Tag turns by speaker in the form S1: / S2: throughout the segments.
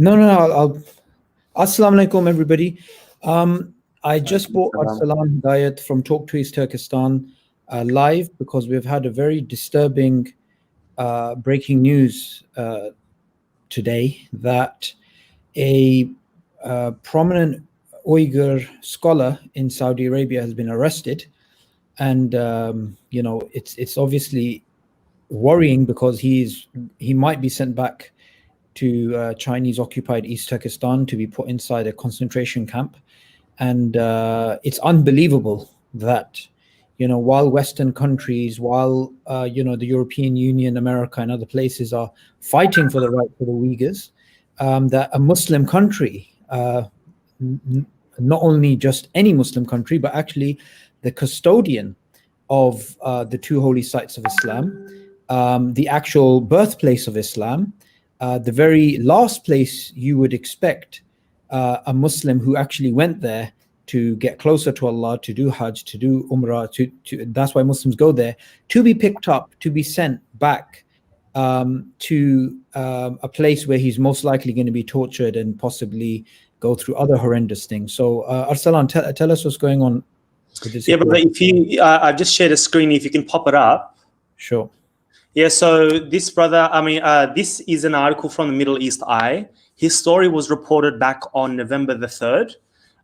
S1: No. Assalamu alaikum, everybody. I just bought Arslan Hidayat from Talk to East Turkestan live because we've had a very disturbing breaking news today that a prominent Uyghur scholar in Saudi Arabia has been arrested, and it's obviously worrying because he might be sent back to Chinese-occupied East Turkestan to be put inside a concentration camp. And it's unbelievable that, while Western countries, while, the European Union, America, and other places are fighting for the right for the Uyghurs, that a Muslim country, not only just any Muslim country, but actually the custodian of the two holy sites of Islam, the actual birthplace of Islam, the very last place you would expect a Muslim who actually went there to get closer to Allah, to do Hajj, to do Umrah, that's why Muslims go there, to be picked up, to be sent back to a place where he's most likely going to be tortured and possibly go through other horrendous things. So Arslan, tell us what's going on with this.
S2: Yeah, but if you, I've just shared a screen, if you can pop it up.
S1: Sure.
S2: Yeah, so this brother, this is an article from the Middle East Eye. His story was reported back on November the 3rd.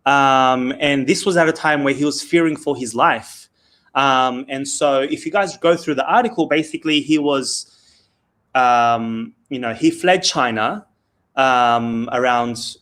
S2: And this was at a time where he was fearing for his life. And so if you guys go through the article, basically he was, he fled China around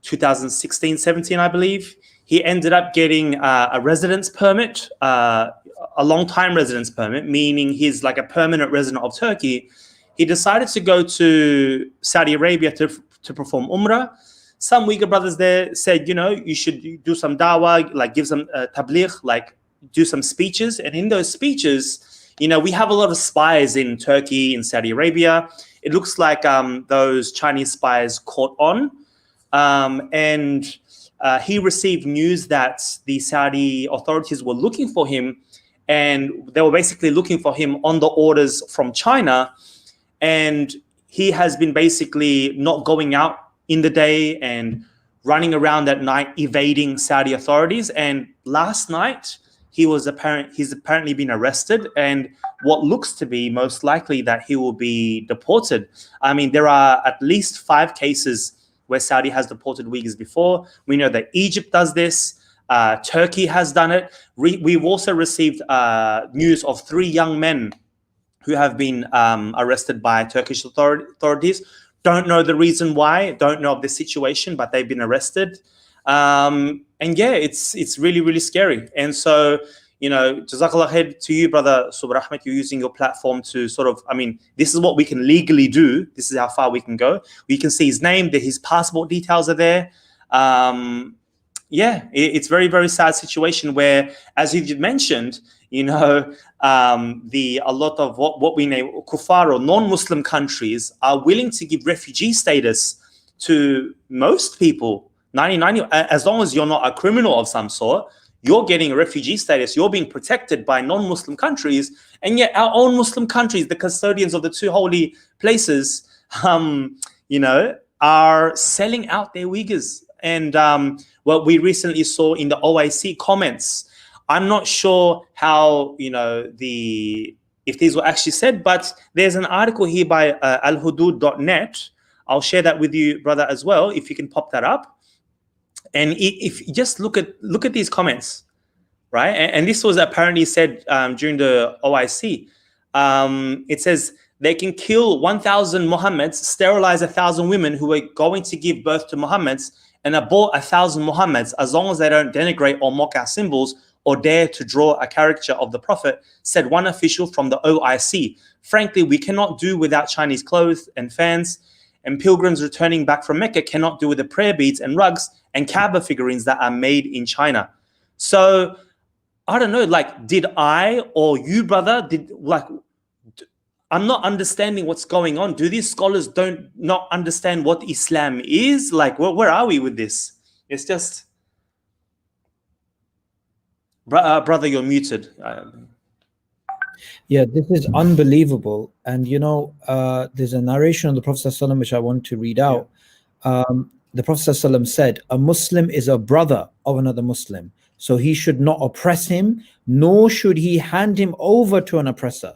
S2: 2016, 17, I believe. He ended up getting a residence permit, a long-time residence permit, meaning he's like a permanent resident of Turkey. He decided to go to Saudi Arabia to perform Umrah. Some Uyghur brothers there said, you should do some dawah, like give some tabligh, like do some speeches. And in those speeches, we have a lot of spies in Turkey, in Saudi Arabia. It looks like those Chinese spies caught on. And he received news that the Saudi authorities were looking for him, and they were basically looking for him on the orders from China. And he has been basically not going out in the day and running around at night, evading Saudi authorities. And last night, he's apparently been arrested, and what looks to be most likely that he will be deported. There are at least 5 cases where Saudi has deported Uyghurs before. We know that Egypt does this. Turkey has done it. We've also received news of 3 young men who have been arrested by Turkish authorities. Don't know the reason why, don't know of the situation, but they've been arrested. And yeah, it's really, really scary. And so, Jazakallah khair to you, brother Subr Ahmed, you're using your platform to sort of, this is what we can legally do. This is how far we can go. We can see his name, that his passport details are there. Yeah, it's very, very sad situation where, as you mentioned, a lot of what we name kuffar or non-Muslim countries are willing to give refugee status to most people. 99, as long as you're not a criminal of some sort, you're getting a refugee status. You're being protected by non-Muslim countries, and yet our own Muslim countries, the custodians of the 2 holy places, are selling out their Uyghurs. And what we recently saw in the OIC comments, I'm not sure how, if these were actually said, but there's an article here by alhudud.net. I'll share that with you, brother, as well, if you can pop that up. And if you just look at these comments, right? And this was apparently said during the OIC. It says, they can kill 1,000 Muhammads, sterilize 1,000 women who are going to give birth to Muhammads, and abort 1,000 Muhammads as long as they don't denigrate or mock our symbols or dare to draw a caricature of the Prophet, said one official from the OIC. Frankly, we cannot do without Chinese clothes and fans, and pilgrims returning back from Mecca cannot do with the prayer beads and rugs and Kaaba figurines that are made in China. So, I don't know, did I or you, brother, I'm not understanding what's going on. Do these scholars not understand what Islam is? Where are we with this? It's just... brother, you're muted.
S1: Yeah, this is unbelievable. And, there's a narration of the Prophet ﷺ which I want to read out. the Prophet ﷺ said, a Muslim is a brother of another Muslim, so he should not oppress him, nor should he hand him over to an oppressor.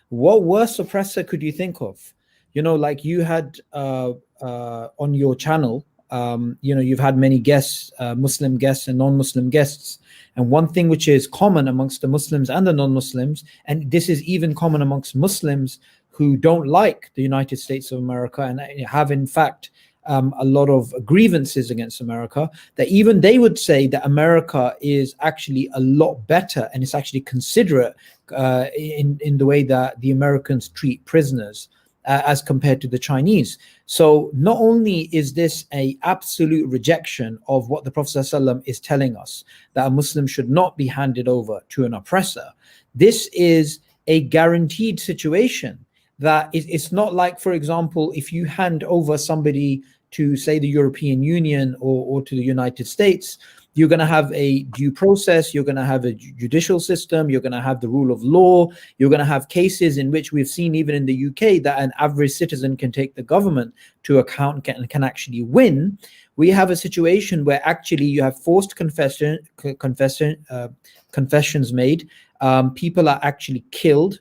S1: What worse oppressor could you think of? You know, like you had on your channel, you know, you've had many guests, Muslim guests and non-Muslim guests. And one thing which is common amongst the Muslims and the non-Muslims, and this is even common amongst Muslims who don't like the United States of America and have in fact a lot of grievances against America, that even they would say that America is actually a lot better and it's actually considerate in the way that the Americans treat prisoners as compared to the Chinese. So not only is this a absolute rejection of what the Prophet ﷺ is telling us, that a Muslim should not be handed over to an oppressor, this is a guaranteed situation. That it's not like, for example, if you hand over somebody to, say, the European Union or to the United States, you're going to have a due process, you're going to have a judicial system, you're going to have the rule of law, you're going to have cases in which we've seen even in the UK that an average citizen can take the government to account and can actually win. We have a situation where actually you have forced confessions made, people are actually killed,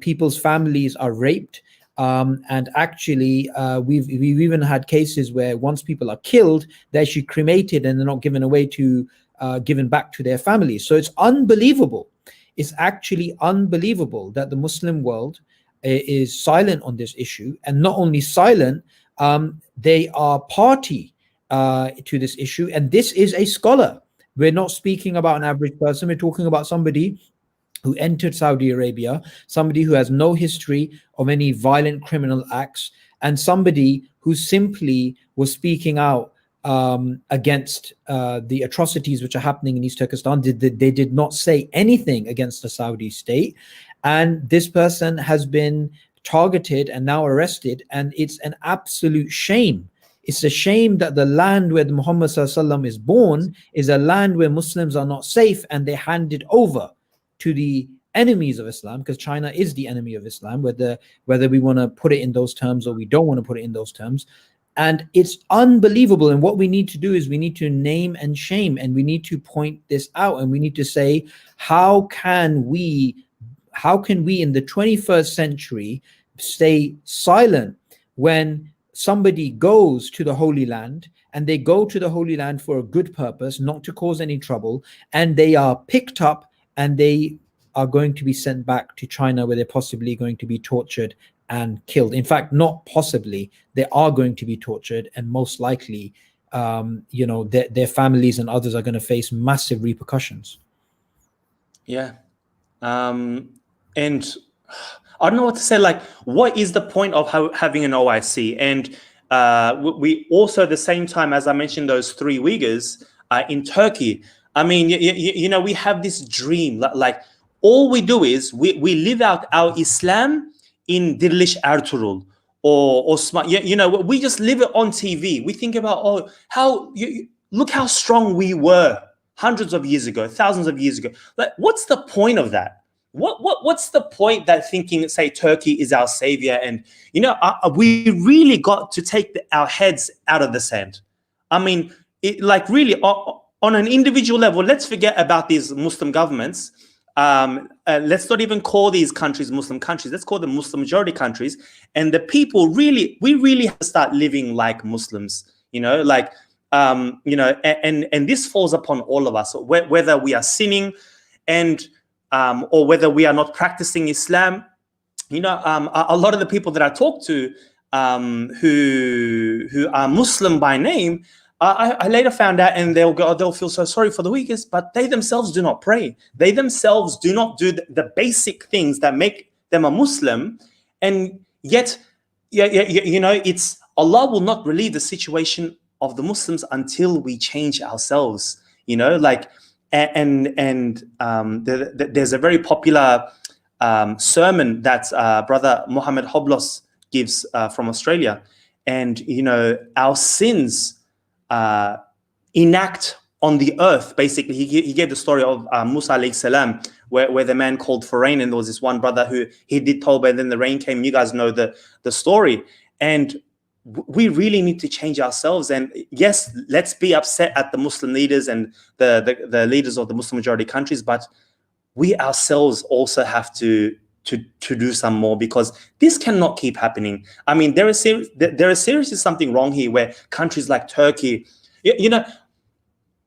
S1: people's families are raped, and actually we've even had cases where once people are killed, they're actually cremated and they're not given away to given back to their families. So it's unbelievable. It's actually unbelievable that the Muslim world is silent on this issue, and not only silent, they are party to this issue. And this is a scholar. We're not speaking about an average person. We're talking about somebody who entered Saudi Arabia, somebody who has no history of any violent criminal acts, and somebody who simply was speaking out against the atrocities which are happening in East Turkestan. They did not say anything against the Saudi state, and this person has been targeted and now arrested, and it's an absolute shame. It's a shame that the land where Muhammad ﷺ is born is a land where Muslims are not safe, and they're handed over to the enemies of Islam, because China is the enemy of Islam, whether we want to put it in those terms or we don't want to put it in those terms. And it's unbelievable. And what we need to do is we need to name and shame, and we need to point this out, and we need to say, how can we in the 21st century stay silent when somebody goes to the Holy Land, and they go to the Holy Land for a good purpose, not to cause any trouble, and they are picked up and they are going to be sent back to China, where they're possibly going to be tortured and killed. In fact, not possibly, they are going to be tortured, and most likely, you know, their families and others are going to face massive repercussions.
S2: Yeah. And I don't know what to say. Like, what is the point of having an OIC? And we also, at the same time, as I mentioned, those 3 Uyghurs in Turkey, I mean, you know, we have this dream, like all we do is we live out our Islam in Dirilish Ertuğrul or Osman. You know, we just live it on TV. We think about, oh, look how strong we were hundreds of years ago, thousands of years ago. Like, what's the point of that? What's the point that thinking, say, Turkey is our savior? And, you know, we really got to take our heads out of the sand. I mean, like really, on an individual level, let's forget about these Muslim governments. Let's not even call these countries Muslim countries. Let's call them Muslim majority countries. And the people we really have to start living like Muslims, you know, like, you know, and this falls upon all of us, whether we are sinning and, or whether we are not practicing Islam. You know, a lot of the people that I talk to who are Muslim by name, I later found out, and they'll feel so sorry for the Uyghurs, but they themselves do not pray. They themselves do not do the basic things that make them a Muslim. And yet, you know, it's Allah will not relieve the situation of the Muslims until we change ourselves. You know, like, and there's a very popular sermon that Brother Mohammed Hoblos gives from Australia, and you know, our sins enact on the earth. Basically, he gave the story of Musa alayhi salam, where the man called for rain, and there was this one brother who he did tawbah, and then the rain came. You guys know the story. And we really need to change ourselves. And yes, let's be upset at the Muslim leaders and the leaders of the Muslim majority countries, but we ourselves also have to do some more, because this cannot keep happening. I mean, there is seriously something wrong here, where countries like Turkey, you know,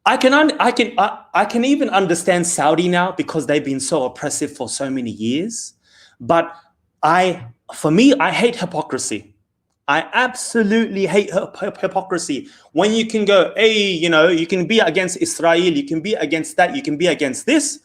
S2: I can even understand Saudi now, because they've been so oppressive for so many years. But for me, I hate hypocrisy. I absolutely hate hypocrisy. When you can go, hey, you know, you can be against Israel, you can be against that, you can be against this,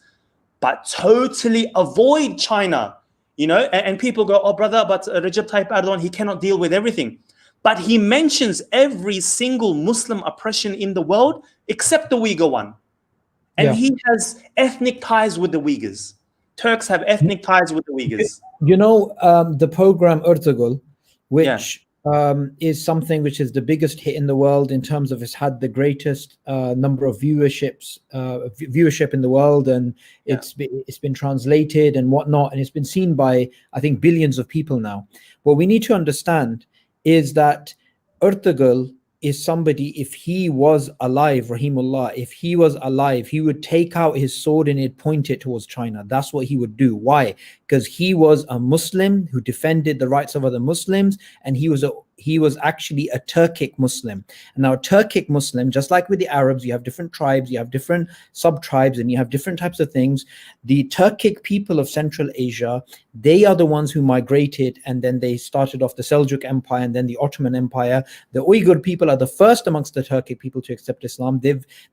S2: but totally avoid China, you know, and people go, oh, brother, but Recep Tayyip Erdogan, he cannot deal with everything. But he mentions every single Muslim oppression in the world except the Uyghur one. And he has ethnic ties with the Uyghurs. Turks have ethnic ties with the Uyghurs.
S1: You know, the program Ertugrul, which is something which is the biggest hit in the world in terms of it's had the greatest number of viewership in the world, and it's been translated and whatnot, and it's been seen by, I think, billions of people now. What we need to understand is that Ertugrul is somebody, if he was alive, Rahimullah, if he was alive, he would take out his sword and he'd point it towards China. That's what he would do. Why? Because he was a Muslim who defended the rights of other Muslims, and he was actually a Turkic Muslim. And now, a Turkic Muslim, just like with the Arabs, you have different tribes, you have different sub-tribes, and you have different types of things. The Turkic people of Central Asia, they are the ones who migrated, and then they started off the Seljuk Empire and then the Ottoman Empire. The Uyghur people are the first amongst the Turkic people to accept Islam.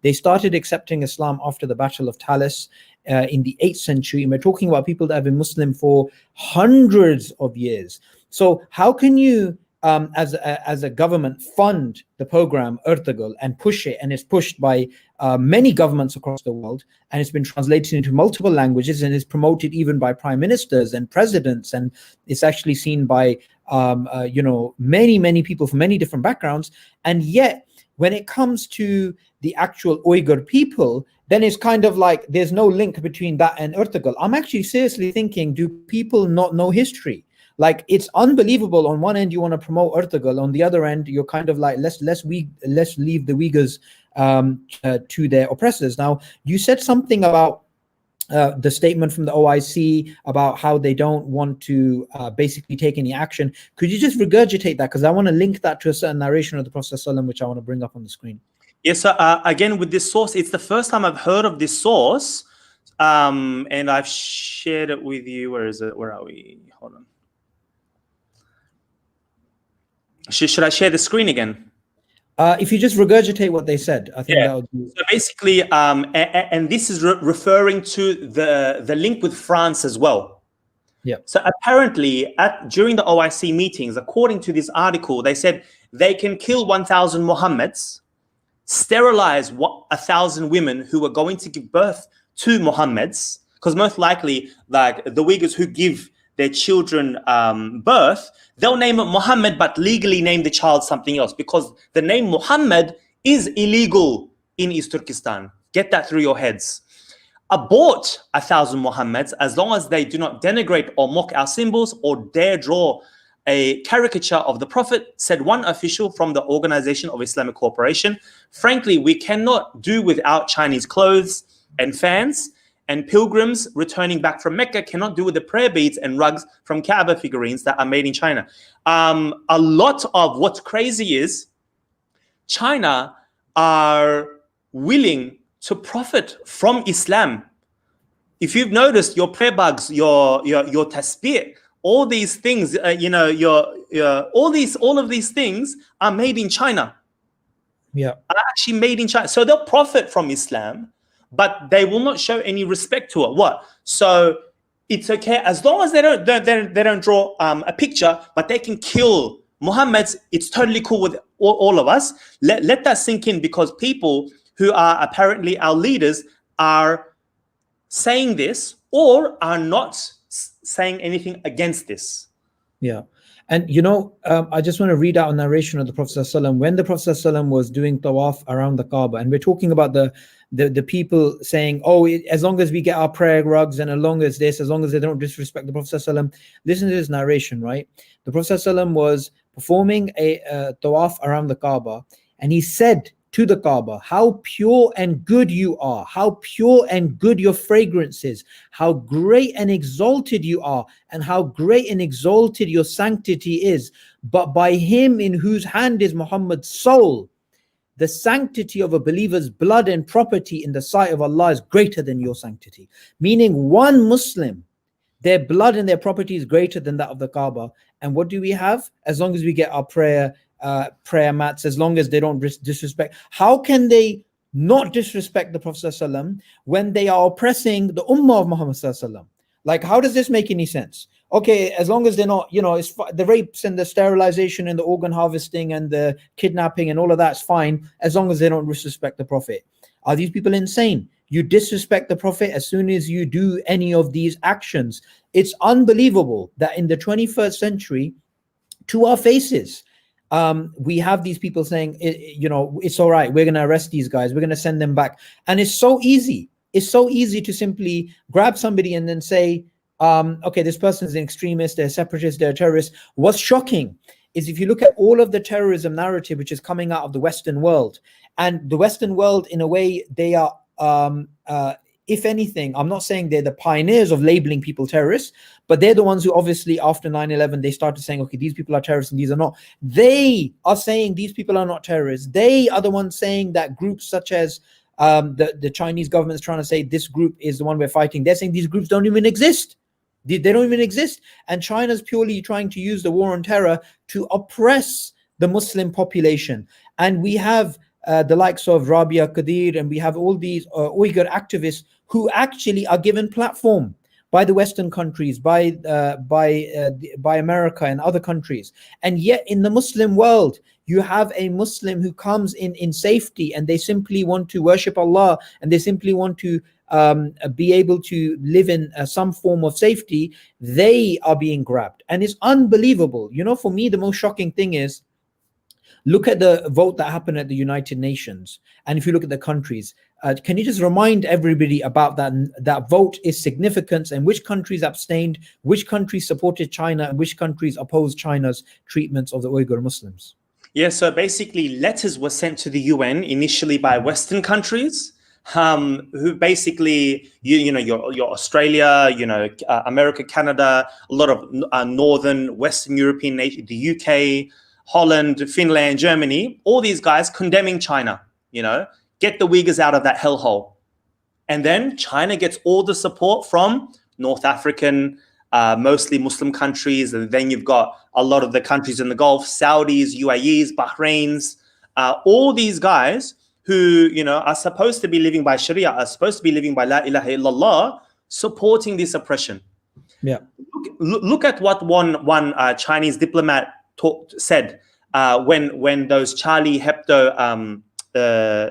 S1: They started accepting Islam after the Battle of Talis in the 8th century, and we're talking about people that have been Muslim for hundreds of years. So how can you as a government fund the program Ertugrul and push it, and it's pushed by many governments across the world, and it's been translated into multiple languages, and is promoted even by prime ministers and presidents, and it's actually seen by many people from many different backgrounds. And yet when it comes to the actual Uyghur people, then it's kind of like there's no link between that and Ertugrul. I'm actually seriously thinking, do people not know history? Like, it's unbelievable. On one end, you want to promote Ertugrul. On the other end, you're kind of like, let's leave the Uyghurs to their oppressors. Now, you said something about the statement from the OIC about how they don't want to basically take any action. Could you just regurgitate that? Because I want to link that to a certain narration of the Prophet ﷺ, which I want to bring up on the screen.
S2: Yes, so again, with this source, it's the first time I've heard of this source, and I've shared it with you. Where is it? Where are we? Hold on. Should I share the screen again?
S1: If you just regurgitate what they said, I think that would be...
S2: So basically, and this is referring to the link with France as well.
S1: Yeah.
S2: So apparently, during the OIC meetings, according to this article, they said they can kill 1,000 Muhammads, sterilize 1,000 women who are going to give birth to Muhammads, because most likely, like the Uyghurs who give their children birth, they'll name it Muhammad, but legally name the child something else, because the name Muhammad is illegal in East Turkestan. Get that through your heads. Abort 1,000 Muhammads as long as they do not denigrate or mock our symbols or dare draw a caricature of the Prophet, said one official from the Organization of Islamic Cooperation. Frankly, we cannot do without Chinese clothes and fans, and pilgrims returning back from Mecca cannot do with the prayer beads and rugs from Kaaba figurines that are made in China. A lot of what's crazy is China are willing to profit from Islam. If you've noticed, your prayer bugs, your tasbih, all these things, all of these things are made in China.
S1: Yeah,
S2: are actually made in China. So they'll profit from Islam, but they will not show any respect to it. What? So it's okay as long as they don't draw a picture, but they can kill Muhammad's. It's totally cool with all of us. Let that sink in, because people who are apparently our leaders are saying this or are not saying anything against this.
S1: Yeah. And I just want to read out a narration of the Prophet ﷺ when the Prophet ﷺ was doing tawaf around the Kaaba, and we're talking about the people saying, oh, as long as we get our prayer rugs, and as long as they don't disrespect the Prophet ﷺ. Listen to this narration, right? The Prophet ﷺ was performing a tawaf around the Kaaba, and he said to the Kaaba, how pure and good you are, how pure and good your fragrance is, how great and exalted you are, and how great and exalted your sanctity is. But by him in whose hand is Muhammad's soul, the sanctity of a believer's blood and property in the sight of Allah is greater than your sanctity. Meaning one Muslim, their blood and their property is greater than that of the Kaaba. And what do we have? As long as we get our prayer mats, as long as they don't disrespect. How can they not disrespect the Prophet ﷺ when they are oppressing the Ummah of Muhammad ﷺ? Like, how does this make any sense? Okay, as long as they're not, it's the rapes and the sterilization and the organ harvesting and the kidnapping and all of that's fine, as long as they don't disrespect the Prophet. Are these people insane? You disrespect the Prophet as soon as you do any of these actions. It's unbelievable that in the 21st century, to our faces, we have these people saying, it's all right, we're going to arrest these guys, we're going to send them back. And it's so easy. It's so easy to simply grab somebody and then say, okay, this person is an extremist, they're a separatist, they're a terrorist. What's shocking is if you look at all of the terrorism narrative which is coming out of the Western world, and the Western world, in a way, they are, if anything, I'm not saying they're the pioneers of labeling people terrorists, but they're the ones who obviously after 9/11, they started saying, okay, these people are terrorists and these are not. They are saying these people are not terrorists. They are the ones saying that groups such as the Chinese government is trying to say this group is the one we're fighting. They're saying these groups don't even exist. They don't even exist. And China's purely trying to use the war on terror to oppress the Muslim population. And we have the likes of Rabia Qadir, and we have all these Uyghur activists who actually are given platform by the Western countries, by America and other countries. And yet in the Muslim world, you have a Muslim who comes in safety, and they simply want to worship Allah, and they simply want to be able to live in some form of safety. They are being grabbed. And it's unbelievable. For me, the most shocking thing is, look at the vote that happened at the United Nations. And if you look at the countries, can you just remind everybody about that vote, its significance, and which countries abstained, which countries supported China, and which countries opposed China's treatments of the Uyghur Muslims?
S2: Yeah, so basically letters were sent to the UN initially by Western countries, who basically, your Australia, America, Canada, a lot of northern Western European nations, the UK, Holland, Finland, Germany, all these guys condemning China, get the Uyghurs out of that hellhole. And then China gets all the support from North African, mostly Muslim countries. And then you've got a lot of the countries in the Gulf, Saudis, UAEs, Bahrains, all these guys who, are supposed to be living by Sharia, are supposed to be living by La ilaha illallah, supporting this oppression.
S1: Yeah.
S2: Look at what one Chinese diplomat said when those Charlie Hebdo,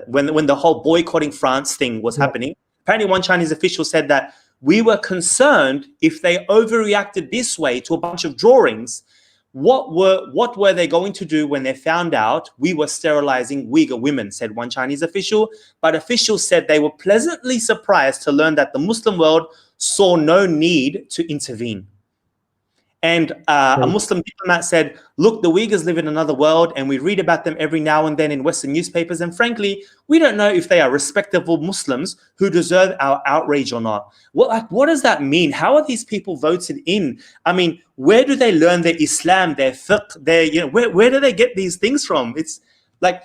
S2: when the whole boycotting France thing was happening. Apparently one Chinese official said that we were concerned if they overreacted this way to a bunch of drawings, what were they going to do when they found out we were sterilizing Uyghur women, said one Chinese official. But officials said they were pleasantly surprised to learn that the Muslim world saw no need to intervene. And a Muslim diplomat said, look, the Uyghurs live in another world, and we read about them every now and then in Western newspapers. And frankly, we don't know if they are respectable Muslims who deserve our outrage or not. What does that mean? How are these people voted in? I mean, where do they learn their Islam, their fiqh, where do they get these things from? It's like,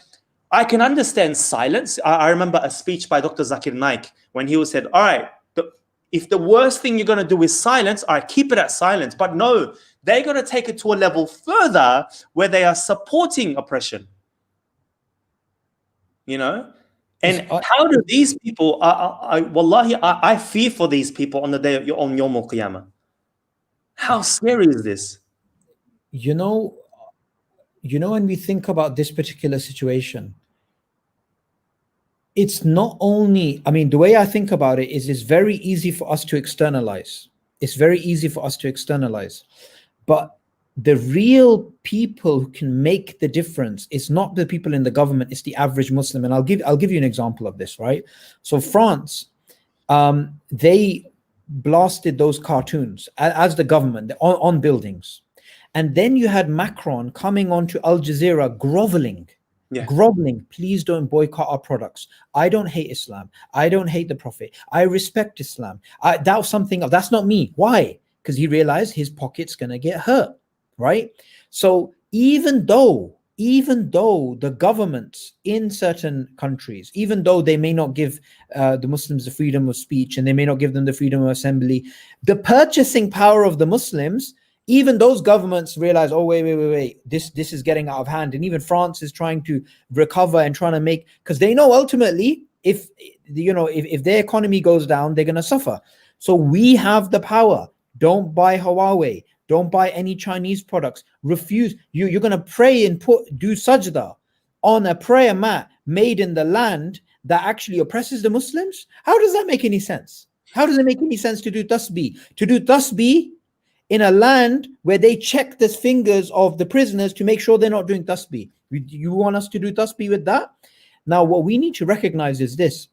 S2: I can understand silence. I remember a speech by Dr. Zakir Naik when he said, all right, if the worst thing you're going to do is silence, all right, keep it at silence. But no, they're going to take it to a level further where they are supporting oppression. And how do these people, wallahi, I fear for these people on the day of Yawm al-Qiyamah. How scary is this?
S1: When we think about this particular situation, it's not only, the way I think about it is it's very easy for us to externalize. It's very easy for us to externalize. But the real people who can make the difference is not the people in the government, it's the average Muslim. And I'll give you an example of this, right? So France, they blasted those cartoons as the government on buildings. And then you had Macron coming on to Al Jazeera groveling.
S2: Yeah.
S1: Groveling, please don't boycott our products. I don't hate Islam. I don't hate the Prophet. I respect Islam. That was something, that's not me. Why? Because he realized his pocket's going to get hurt, right? So even though the governments in certain countries, even though they may not give the Muslims the freedom of speech and they may not give them the freedom of assembly, the purchasing power of the Muslims, even those governments realize, oh, wait, this is getting out of hand. And even France is trying to recover and trying to make, because they know ultimately if their economy goes down, they're going to suffer. So we have the power. Don't buy Huawei. Don't buy any Chinese products. Refuse. You're going to pray and do sajda on a prayer mat made in the land that actually oppresses the Muslims? How does that make any sense? How does it make any sense to do tasbih? To do tasbih in a land where they check the fingers of the prisoners to make sure they're not doing tasbih. You want us to do tasbih with that? Now, what we need to recognize is this.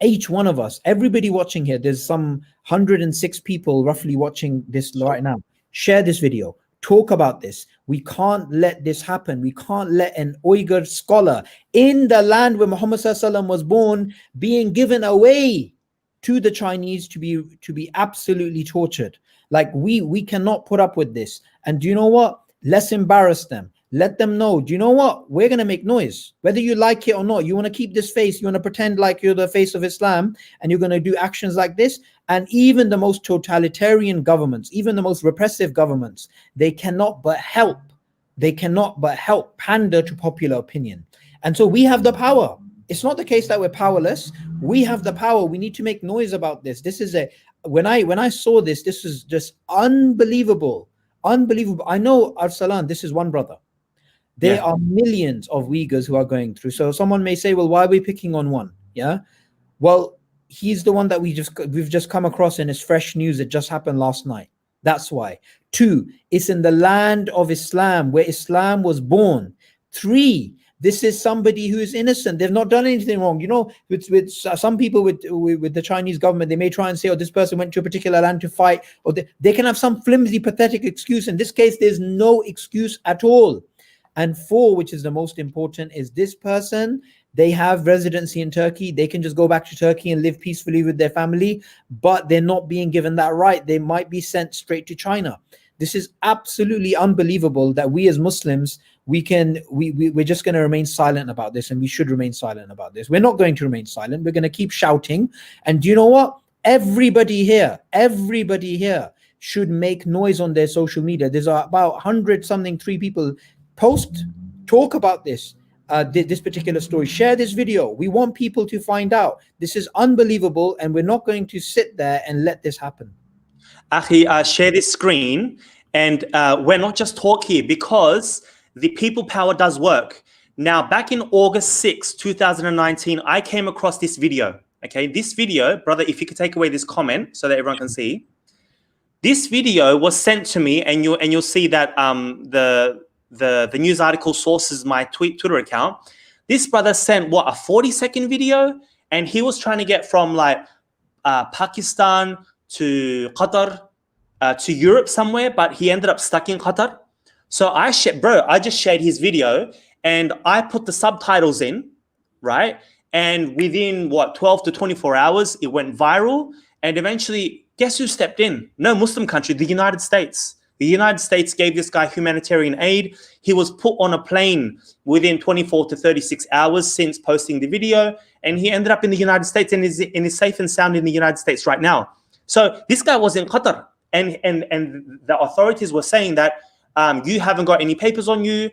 S1: Each one of us, everybody watching here, there's some 106 people roughly watching this right now. Share this video. Talk about this. We can't let this happen. We can't let an Uyghur scholar in the land where Muhammad ﷺ was born being given away to the Chinese to be absolutely tortured. Like we cannot put up with this. And do you know what? Let's embarrass them. Let them know. Do you know what? We're going to make noise. Whether you like it or not, you want to keep this face. You want to pretend like you're the face of Islam and you're going to do actions like this. And even the most totalitarian governments, even the most repressive governments, they cannot but help. They cannot but help pander to popular opinion. And so we have the power. It's not the case that we're powerless. We have the power. We need to make noise about this. This is when I saw this was just unbelievable. Unbelievable. I know, Arslan, this is one brother. There are millions of Uyghurs who are going through. So someone may say, well, why are we picking on one? Yeah. Well, he's the one that we've just come across and it's fresh news. It just happened last night. That's why. 2, it's in the land of Islam where Islam was born. 3, this is somebody who is innocent. They've not done anything wrong. You know, with some people with the Chinese government, they may try and say, oh, this person went to a particular land to fight, or they can have some flimsy, pathetic excuse. In this case, there's no excuse at all. And 4, which is the most important, is this person, they have residency in Turkey. They can just go back to Turkey and live peacefully with their family, but they're not being given that right. They might be sent straight to China. This is absolutely unbelievable that we as Muslims, we're just going to remain silent about this, and we should remain silent about this. We're not going to remain silent. We're going to keep shouting. And do you know what? Everybody here should make noise on their social media. There's about 100-something, 3 people talk about this particular story. Share this video. We want people to find out. This is unbelievable, and we're not going to sit there and let this happen.
S2: Akhi, share this screen, and we're not just talk here, because the people power does work. Now, back in August 6, 2019, I came across this video. Okay, this video, brother, if you could take away this comment so that everyone can see. This video was sent to me, and you'll see that the news article sources my Twitter account. This brother sent a 40-second video, and he was trying to get from like Pakistan to Qatar to Europe somewhere, but he ended up stuck in Qatar. So I just shared his video and I put the subtitles in, right? And within 12 to 24 hours, it went viral. And eventually, guess who stepped in? No Muslim country, the United States. The United States gave this guy humanitarian aid. He was put on a plane within 24 to 36 hours since posting the video. And he ended up in the United States and is safe and sound in the United States right now. So this guy was in Qatar. And the authorities were saying that you haven't got any papers on you.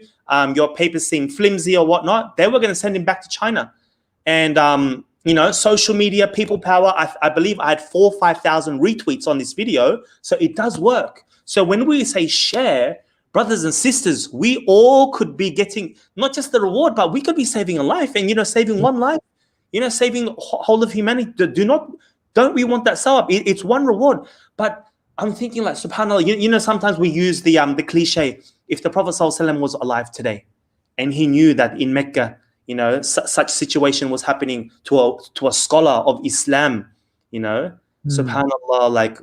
S2: Your papers seem flimsy or whatnot. They were going to send him back to China. And, social media, people power. I believe I had 4,000 or 5,000 retweets on this video. So it does work. So when we say share, brothers and sisters, we all could be getting not just the reward, but we could be saving a life, and saving one life, saving whole of humanity. Don't we want that sawab? It's one reward. But I'm thinking, like, subhanAllah, sometimes we use the cliche, if the Prophet ﷺ was alive today and he knew that in Mecca, such situation was happening to a scholar of Islam, subhanAllah, like,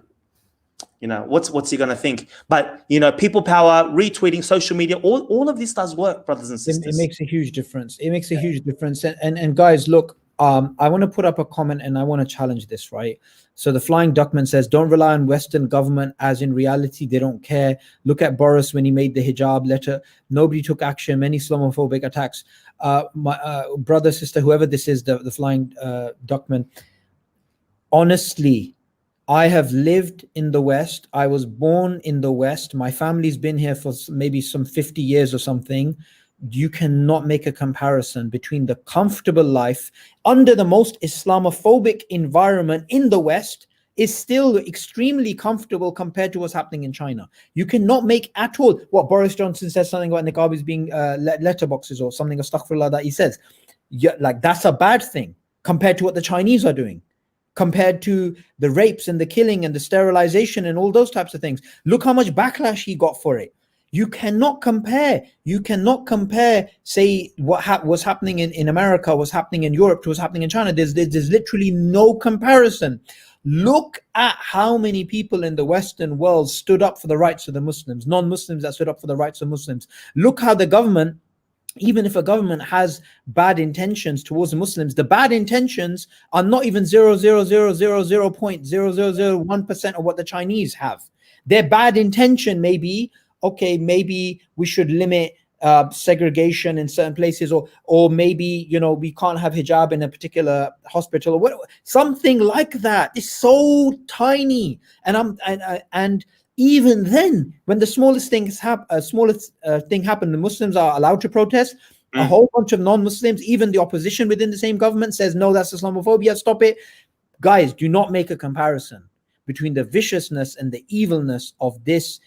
S2: You know, what's he going to think? But, you know, people power, retweeting, social media, all of this does work, brothers and sisters.
S1: It makes a huge difference. It makes a huge difference. And guys, look, I want to put up a comment and I want to challenge this, right? So the Flying Duckman says, don't rely on Western government, as in reality, they don't care. Look at Boris when he made the hijab letter. Nobody took action. Many Islamophobic attacks. My brother, sister, whoever this is, the Flying Duckman, honestly, I have lived in the West. I was born in the West. My family's been here for maybe some 50 years or something. You cannot make a comparison between the comfortable life under the most Islamophobic environment in the West is still extremely comfortable compared to what's happening in China. You cannot make at all what Boris Johnson says something about niqabis being letterboxes or something, astaghfirullah, that he says. Yeah, like that's a bad thing compared to what the Chinese are doing, compared to the rapes and the killing and the sterilization and all those types of things. Look how much backlash he got for it. You cannot compare. You cannot compare, say, what's happening in America, what's happening in Europe to what's happening in China. There's literally no comparison. Look at how many people in the Western world stood up for the rights of the Muslims, non-Muslims that stood up for the rights of Muslims. Look how the government, even if a government has bad intentions towards the Muslims, the bad intentions are not even 0.0001% of what the Chinese have. Their bad intention may be, okay, maybe we should limit segregation in certain places, or maybe, you know, we can't have hijab in a particular hospital, or whatever, something like that. It's so tiny, and even then, when the smallest thing happened, the Muslims are allowed to protest. A whole bunch of non-Muslims, even the opposition within the same government, says no, that's Islamophobia, stop it. Guys, do not make a comparison between the viciousness and the evilness of this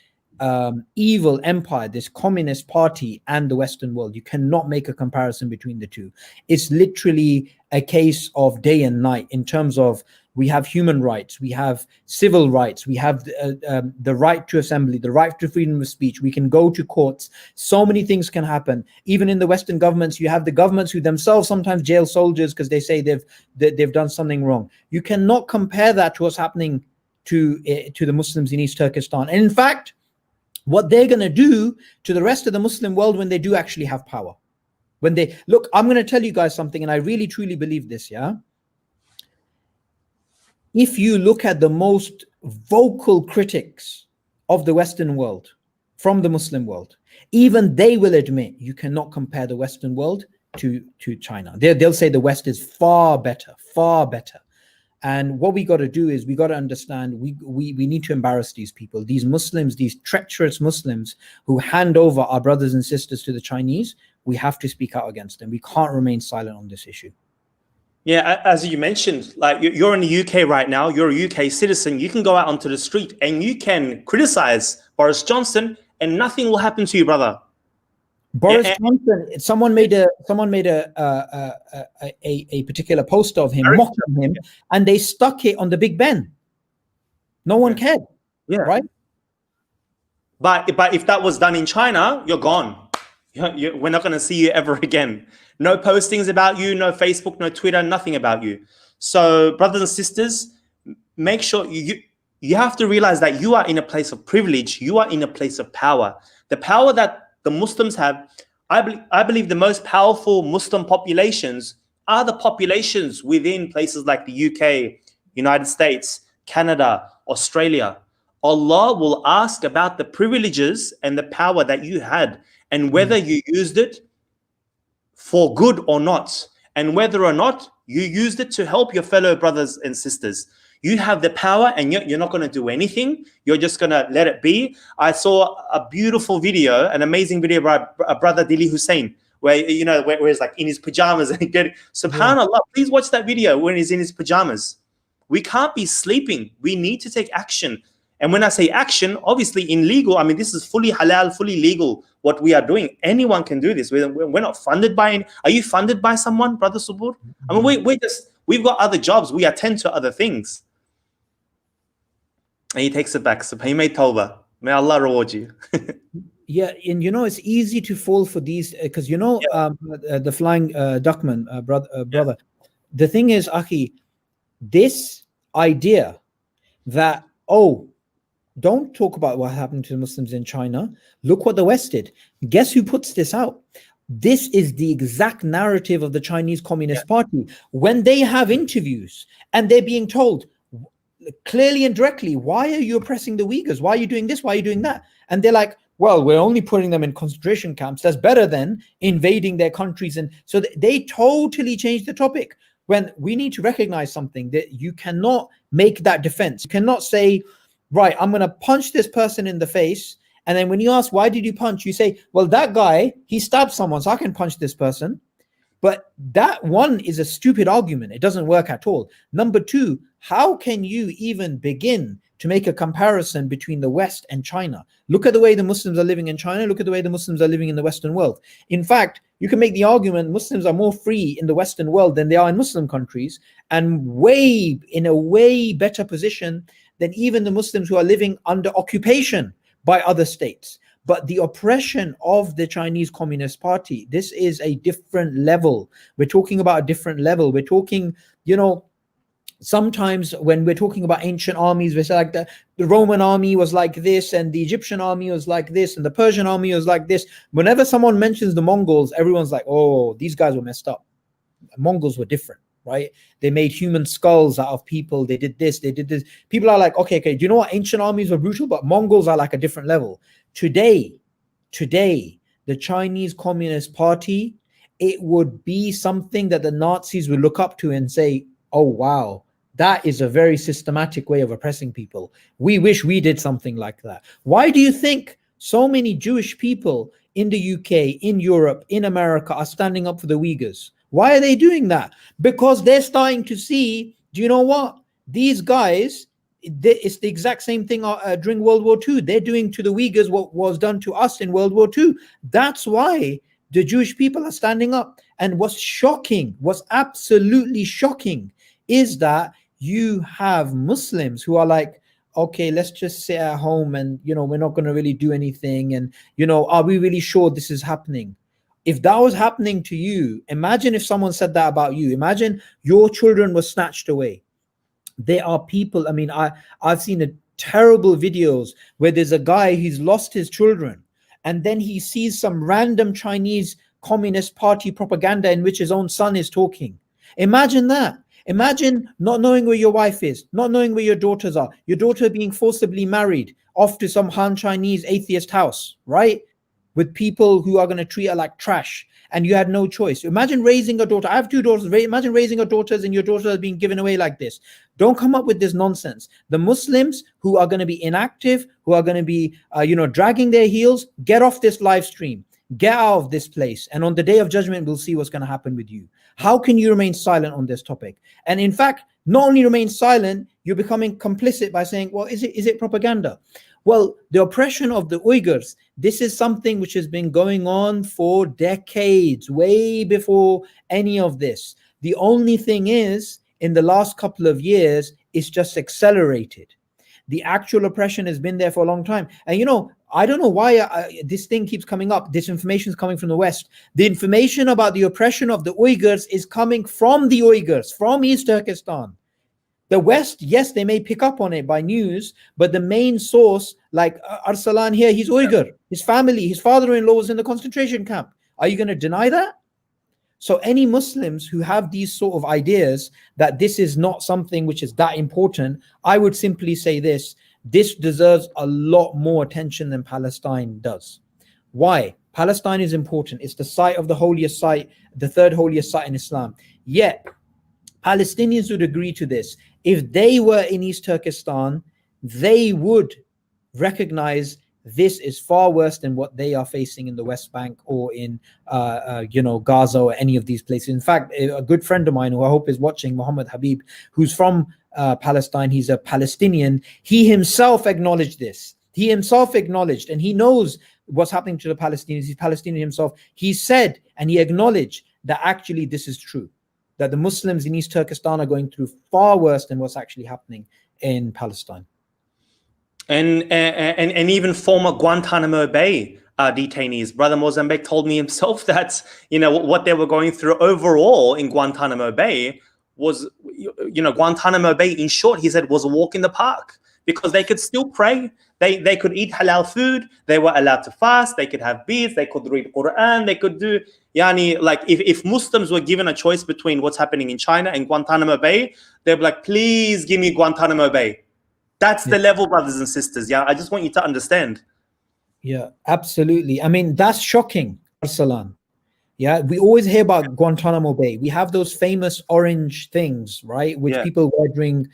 S1: evil empire, this communist party, and the Western world. You cannot make a comparison between the two. It's literally a case of day and night in terms of, we have human rights, we have civil rights, we have the right to assembly, the right to freedom of speech, we can go to courts. So many things can happen. Even in the Western governments, you have the governments who themselves sometimes jail soldiers because they say they've done something wrong. You cannot compare that to what's happening to the Muslims in East Turkestan. And in fact, what they're going to do to the rest of the Muslim world when they do actually have power. When they look, I'm going to tell you guys something, and I really truly believe this, yeah? If you look at the most vocal critics of the Western world from the Muslim world, even they will admit you cannot compare the Western world to China. They'll say the West is far better, far better. And what we got to do is we got to understand we need to embarrass these people, these Muslims, these treacherous Muslims who hand over our brothers and sisters to the Chinese. We have to speak out against them. We can't remain silent on this issue.
S2: Yeah, as you mentioned, like you're in the UK right now, you're a UK citizen, you can go out onto the street and you can criticize Boris Johnson and nothing will happen to you, brother.
S1: Boris Johnson, someone made a particular poster of him, mocking him, and they stuck it on the Big Ben. No one cared.
S2: Yeah.
S1: Right?
S2: But if that was done in China, you're gone. We're not going to see you ever again. No postings about you, no Facebook, no Twitter, nothing about you. So, brothers and sisters, make sure you have to realize that you are in a place of privilege. You are in a place of power. The power that the Muslims have, I believe the most powerful Muslim populations are the populations within places like the UK, United States, Canada, Australia. Allah will ask about the privileges and the power that you had, and whether you used it for good or not, and whether or not you used it to help your fellow brothers and sisters. You have the power and you're not going to do anything. You're just going to let it be. I saw a beautiful video, an amazing video by brother Dili Hussein, where, you know, where he's like in his pajamas and getting, subhanAllah, please watch that video when he's in his pajamas. We can't be sleeping. We need to take action. And when I say action, obviously in legal, I mean, this is fully halal, fully legal, what we are doing. Anyone can do this. We're not funded by any. Are you funded by someone, Brother Subur? I mean, we've got other jobs. We attend to other things. And he takes it back. So he made tawbah. May Allah reward you.
S1: Yeah, and you know, it's easy to fall for these, because, you know, the Flying Duckman, brother. The thing is, Akhi, this idea that, oh, Don't talk about what happened to the Muslims in China. Look what the West did. Guess who puts this out? This is the exact narrative of the Chinese Communist Party. When they have interviews and they're being told clearly and directly, why are you oppressing the Uyghurs? Why are you doing this? Why are you doing that? And they're like, well, we're only putting them in concentration camps. That's better than invading their countries. And so they totally changed the topic. When we need to recognize something, that you cannot make that defense. You cannot say, right, I'm going to punch this person in the face. And then when you ask, why did you punch? You say, well, that guy, he stabbed someone, so I can punch this person. But that one is a stupid argument. It doesn't work at all. Number two, how can you even begin to make a comparison between the West and China? Look at the way the Muslims are living in China. Look at the way the Muslims are living in the Western world. In fact, you can make the argument Muslims are more free in the Western world than they are in Muslim countries, and in a way better position than even the Muslims who are living under occupation by other states. But the oppression of the Chinese Communist Party, this is a different level. We're talking about a different level. We're talking, sometimes when we're talking about ancient armies, we say like the Roman army was like this, and the Egyptian army was like this, and the Persian army was like this. Whenever someone mentions the Mongols, everyone's like, oh, these guys were messed up. Mongols were different, right? They made human skulls out of people. They did this, they did this. People are like, okay, do you know what? Ancient armies were brutal, but Mongols are like a different level. Today, the Chinese Communist Party, it would be something that the Nazis would look up to and say, oh, wow, that is a very systematic way of oppressing people. We wish we did something like that. Why do you think so many Jewish people in the UK, in Europe, in America are standing up for the Uyghurs? Why are they doing that? Because they're starting to see, do you know what? These guys, it's the exact same thing during World War II. They're doing to the Uyghurs what was done to us in World War II. That's why the Jewish people are standing up. And what's shocking, what's absolutely shocking, is that you have Muslims who are like, okay, let's just sit at home and, we're not going to really do anything. And, are we really sure this is happening? If that was happening to you, imagine if someone said that about you. Imagine your children were snatched away. There are people, I've seen terrible videos where there's a guy who's lost his children, and then he sees some random Chinese Communist Party propaganda in which his own son is talking. Imagine that. Imagine not knowing where your wife is, not knowing where your daughters are, your daughter being forcibly married off to some Han Chinese atheist house, right? With people who are going to treat her like trash, and you had no choice. Imagine raising a daughter. I have two daughters. Imagine raising your daughters and your daughter is being given away like this. Don't come up with this nonsense. The Muslims who are going to be inactive, who are going to be, dragging their heels, get off this live stream. Get out of this place. And on the day of judgment, we'll see what's going to happen with you. How can you remain silent on this topic? And in fact, not only remain silent, you're becoming complicit by saying, well, is it propaganda? Well, the oppression of the Uyghurs, this is something which has been going on for decades, way before any of this. The only thing is, in the last couple of years, it's just accelerated. The actual oppression has been there for a long time. And I don't know why this thing keeps coming up. This information is coming from the West. The information about the oppression of the Uyghurs is coming from the Uyghurs, from East Turkestan. The West, yes, they may pick up on it by news, but the main source, like Arslan here, he's Uyghur. His family, his father-in-law was in the concentration camp. Are you going to deny that? So any Muslims who have these sort of ideas that this is not something which is that important, I would simply say this deserves a lot more attention than Palestine does. Why? Palestine is important. It's the site of the holiest site, the third holiest site in Islam. Yet, Palestinians would agree to this. If they were in East Turkestan, they would recognize this is far worse than what they are facing in the West Bank or in Gaza or any of these places. In fact, a good friend of mine who I hope is watching, Muhammad Habib, who's from Palestine, he's a Palestinian. He himself acknowledged this. He himself acknowledged, and he knows what's happening to the Palestinians. He's Palestinian himself. He said, and he acknowledged that actually this is true, that the Muslims in East Turkestan are going through far worse than what's actually happening in Palestine.
S2: And even former Guantanamo Bay detainees. Brother Mozambique told me himself that, what they were going through overall in Guantanamo Bay was, Guantanamo Bay, in short, he said, was a walk in the park, because they could still pray. They could eat halal food. They were allowed to fast. They could have beads. They could read Quran. They could do yani, like if Muslims were given a choice between what's happening in China and Guantanamo Bay, they'd be like, please give me Guantanamo Bay. That's the level, brothers and sisters. Yeah, I just want you to understand.
S1: Yeah, absolutely. I mean, that's shocking, Arsalan. Yeah, we always hear about Guantanamo Bay. We have those famous orange things, right? Which people wear during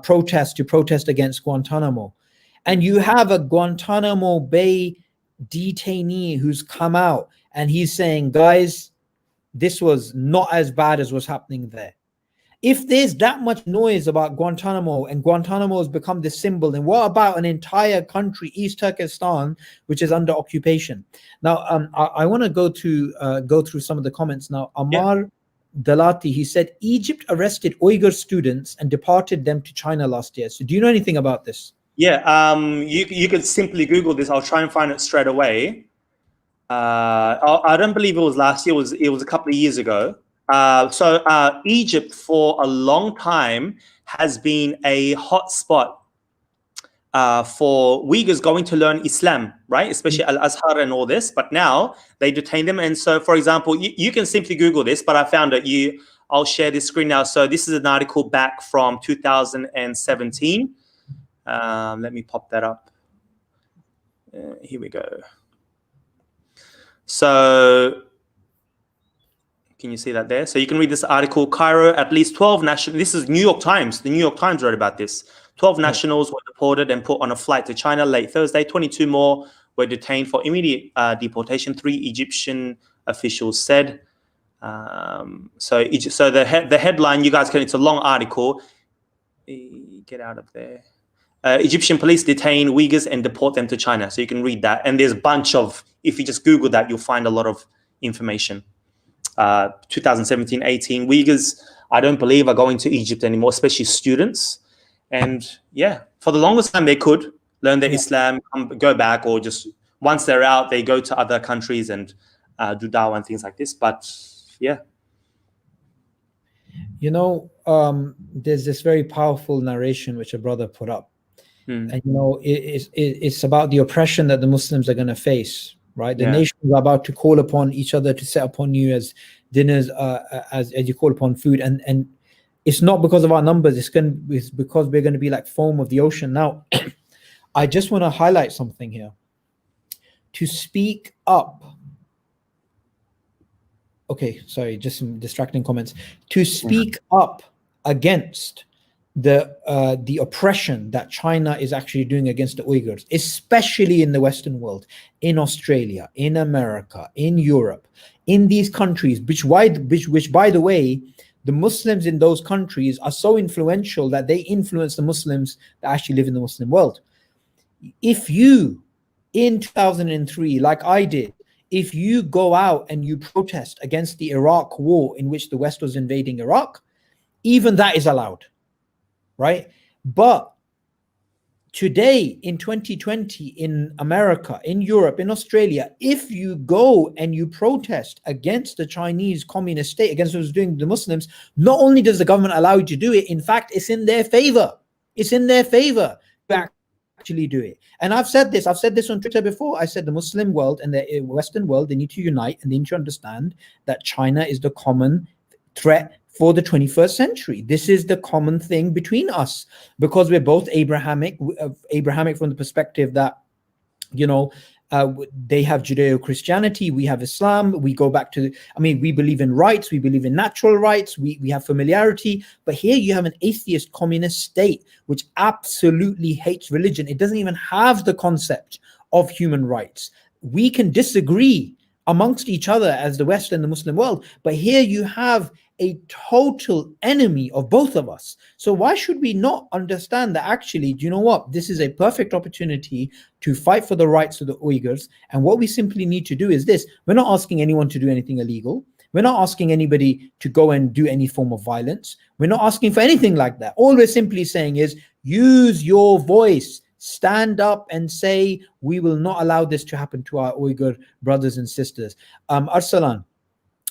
S1: protests to protest against Guantanamo. And you have a Guantanamo Bay detainee who's come out and he's saying, guys, this was not as bad as what's happening there. If there's that much noise about Guantanamo and Guantanamo has become the symbol, then what about an entire country, East Turkestan, which is under occupation? Now, I want to go through some of the comments now. Amar Dalati, he said, Egypt arrested Uyghur students and deported them to China last year. So do you know anything about this?
S2: Yeah, you could simply Google this. I'll try and find it straight away. I don't believe it was last year. It was a couple of years ago. So Egypt for a long time has been a hot spot for Uyghurs going to learn Islam, right? Especially Al-Azhar and all this. But now they detain them. And so, for example, you can simply Google this, but I found it. I'll share this screen now. So this is an article back from 2017. Let me pop that up. Here we go. So can you see that there? So you can read this article, Cairo, at least 12 nationals. This is New York Times. The New York Times wrote about this. 12 nationals were deported and put on a flight to China late Thursday. 22 more were detained for immediate deportation, 3 Egyptian officials said. So the headline, you guys can, it's a long article. Get out of there. Egyptian police detain Uyghurs and deport them to China. So you can read that. And there's a bunch of, if you just Google that, you'll find a lot of information. 2017-18, Uyghurs, I don't believe, are going to Egypt anymore, especially students. And yeah, for the longest time, they could learn their Islam, go back, or just once they're out, they go to other countries and do dawah and things like this. But yeah.
S1: You know, there's this very powerful narration which a brother put up. And, you know, it's about the oppression that the Muslims are going to face, right? The nations are about to call upon each other to set upon you as dinners, as you call upon food. And it's not because of our numbers. It's because we're going to be like foam of the ocean. Now, I just want to highlight something here. To speak up. Okay, sorry, just some distracting comments. To speak up against the oppression that China is actually doing against the Uyghurs, especially in the Western world, in Australia, in America, in Europe, in these countries, which by the way, the Muslims in those countries are so influential that they influence the Muslims that actually live in the Muslim world. If you, in 2003, like I did, if you go out and you protest against the Iraq war in which the West was invading Iraq, even that is allowed. Right? But today in 2020 in America, in Europe, in Australia, if you go and you protest against the Chinese communist state, against what was doing to the Muslims, not only does the government allow you to do it, in fact, it's in their favor. It's in their favor to actually do it. And I've said this on Twitter before. I said the Muslim world and the Western world, they need to unite and they need to understand that China is the common threat for the 21st century. This is the common thing between us, because we're both Abrahamic from the perspective that, you know, they have Judeo-Christianity, we have Islam, we go back to, we believe in rights, we believe in natural rights, we have familiarity, but here you have an atheist communist state which absolutely hates religion. It doesn't even have the concept of human rights. We can disagree amongst each other as the West and the Muslim world, but here you have a total enemy of both of us. So why should we not understand that actually, do you know what? This is a perfect opportunity to fight for the rights of the Uyghurs. And what we simply need to do is this. We're not asking anyone to do anything illegal. We're not asking anybody to go and do any form of violence. We're not asking for anything like that. All we're simply saying is use your voice. Stand up and say, we will not allow this to happen to our Uyghur brothers and sisters. Arslan,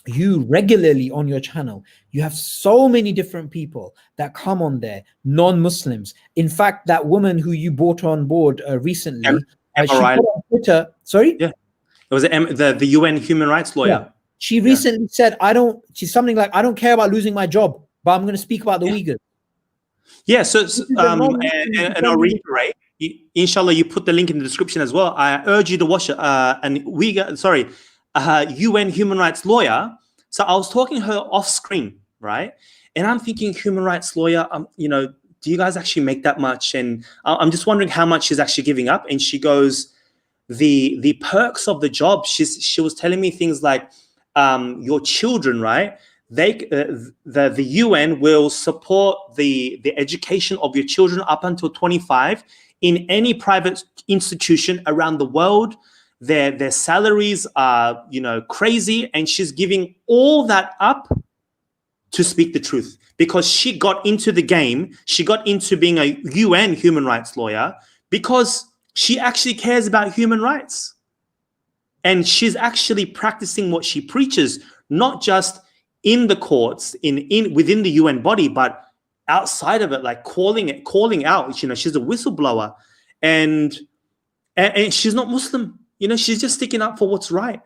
S1: you regularly on your channel, you have so many different people that come on there, non-Muslims. In fact, that woman who you brought on board recently,
S2: Emma
S1: she
S2: Riley.
S1: put on Twitter, sorry?
S2: Yeah, it was the UN human rights
S1: Yeah.
S2: lawyer.
S1: She recently said, she's something like, I don't care about losing my job, but I'm going to speak about the
S2: Yeah.
S1: Uyghurs.
S2: Yeah, so
S1: This is a non-Muslim
S2: and I'll reiterate, inshallah, you put the link in the description as well. I urge you to watch UN human rights lawyer. So I was talking to her off screen, right? And I'm thinking, human rights lawyer, do you guys actually make that much? And I'm just wondering how much she's actually giving up. And she goes, the perks of the job. She was telling me things like, your children, right? The UN will support the education of your children up until 25 in any private institution around the world. Their salaries are crazy, and she's giving all that up to speak the truth, because she got into the game. She got into being a UN human rights lawyer because she actually cares about human rights, and she's actually practicing what she preaches, not just in the courts, in within the UN body, but outside of it, like calling out. She's a whistleblower, and she's not Muslim. She's just sticking up for what's right.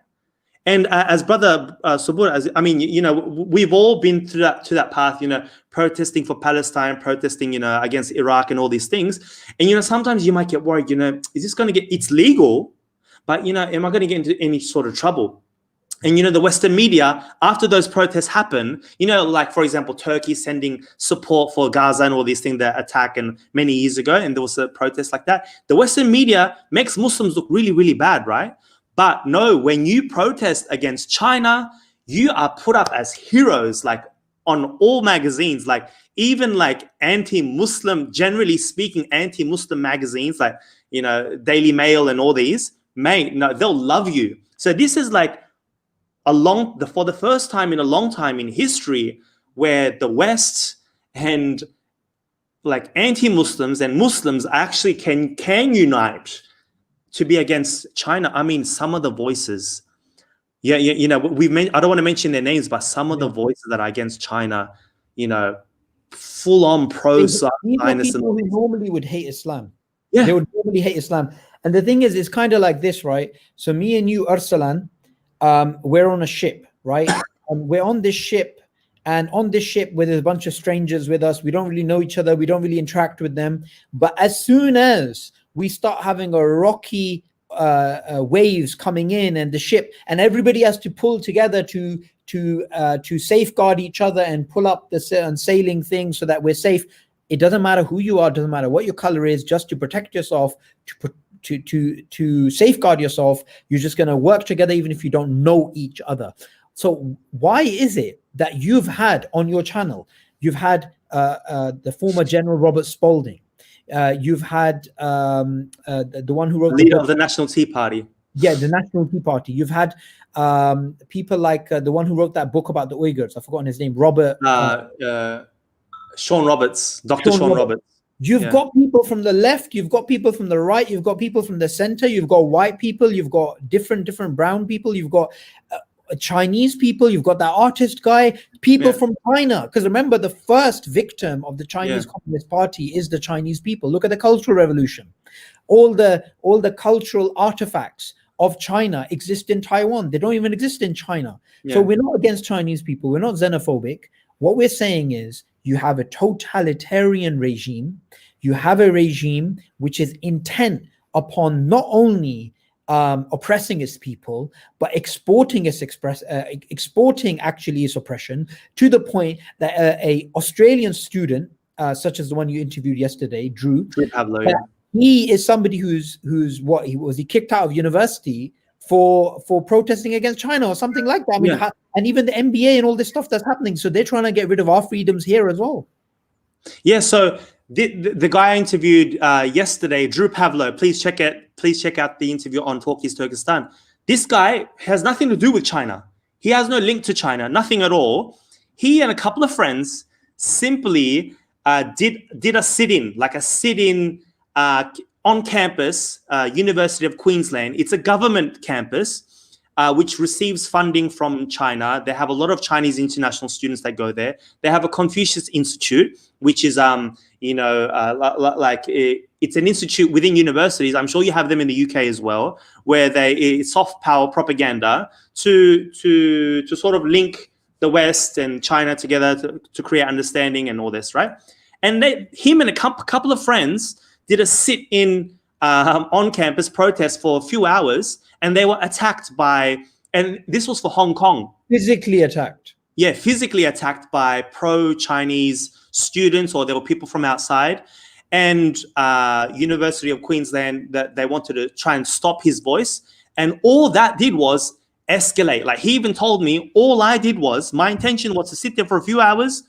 S2: And as brother Sabur, we've all been through that path, protesting for Palestine, protesting, against Iraq and all these things. And, sometimes you might get worried, is this going to it's legal, but, am I going to get into any sort of trouble? And, the Western media, after those protests happen, like, for example, Turkey sending support for Gaza and all these things, that attack and many years ago, and there was a protest like that. The Western media makes Muslims look really, really bad, right? But no, when you protest against China, you are put up as heroes, like on all magazines, like even like anti-Muslim, generally speaking, anti-Muslim magazines, like, Daily Mail and all these, they'll love you. So this is like for the first time in a long time in history, where the West and like anti-Muslims and Muslims actually can unite to be against China. I mean, some of the voices, I don't want to mention their names, but some of the voices that are against China, full on
S1: These are people who normally would hate Islam.
S2: Yeah.
S1: They would normally hate Islam. And the thing is, it's kind of like this, right? So me and you, Arslan, we're on a ship, right? And we're on this ship, and on this ship where there's a bunch of strangers with us, we don't really know each other, we don't really interact with them. But as soon as we start having a rocky waves coming in, and the ship, and everybody has to pull together to safeguard each other and pull up the sailing thing so that we're safe. It doesn't matter who you are, doesn't matter what your color is, just to protect yourself, to safeguard yourself, you're just going to work together even if you don't know each other. So why is it that you've had on your channel, you've had the former General Robert Spalding, you've had the one who wrote
S2: leader of the National Tea Party.
S1: Yeah, the National Tea Party. You've had people like the one who wrote that book about the Uyghurs. I've forgotten his name. Robert.
S2: Sean Roberts. Dr. Sean Roberts.
S1: You've got people from the left. You've got people from the right. You've got people from the center. You've got white people. You've got different brown people. You've got Chinese people. You've got that artist guy. People from China. Because remember, the first victim of the Chinese Communist Party is the Chinese people. Look at the Cultural Revolution. All the cultural artifacts of China exist in Taiwan. They don't even exist in China. So we're not against Chinese people. We're not xenophobic. What we're saying is, you have a totalitarian regime. You have a regime which is intent upon not only oppressing its people, but exporting actually its oppression, to the point that a Australian student, such as the one you interviewed yesterday, Drew Pavlo, he is somebody who's he kicked out of university for protesting against China or something like that. I mean, and even the NBA and all this stuff that's happening. So they're trying to get rid of our freedoms here as well.
S2: Yeah. So the guy I interviewed yesterday, Drew Pavlo, please check out the interview on Talkies Turkestan. This guy has nothing to do with China. He has no link to China, nothing at all. He and a couple of friends simply did a sit-in on campus, University of Queensland. It's a government campus. which receives funding from China. They have a lot of Chinese international students that go there. They have a Confucius Institute, which is, it's an institute within universities. I'm sure you have them in the UK as well, where it's soft power propaganda to sort of link the West and China together to create understanding and all this, right? And him and a couple of friends did a sit-in on-campus protest for a few hours, and they were attacked and this was for Hong Kong.
S1: Physically attacked.
S2: Yeah, physically attacked by pro-Chinese students, or there were people from outside. And University of Queensland, that they wanted to try and stop his voice. And all that did was escalate. Like, he even told me, my intention was to sit there for a few hours,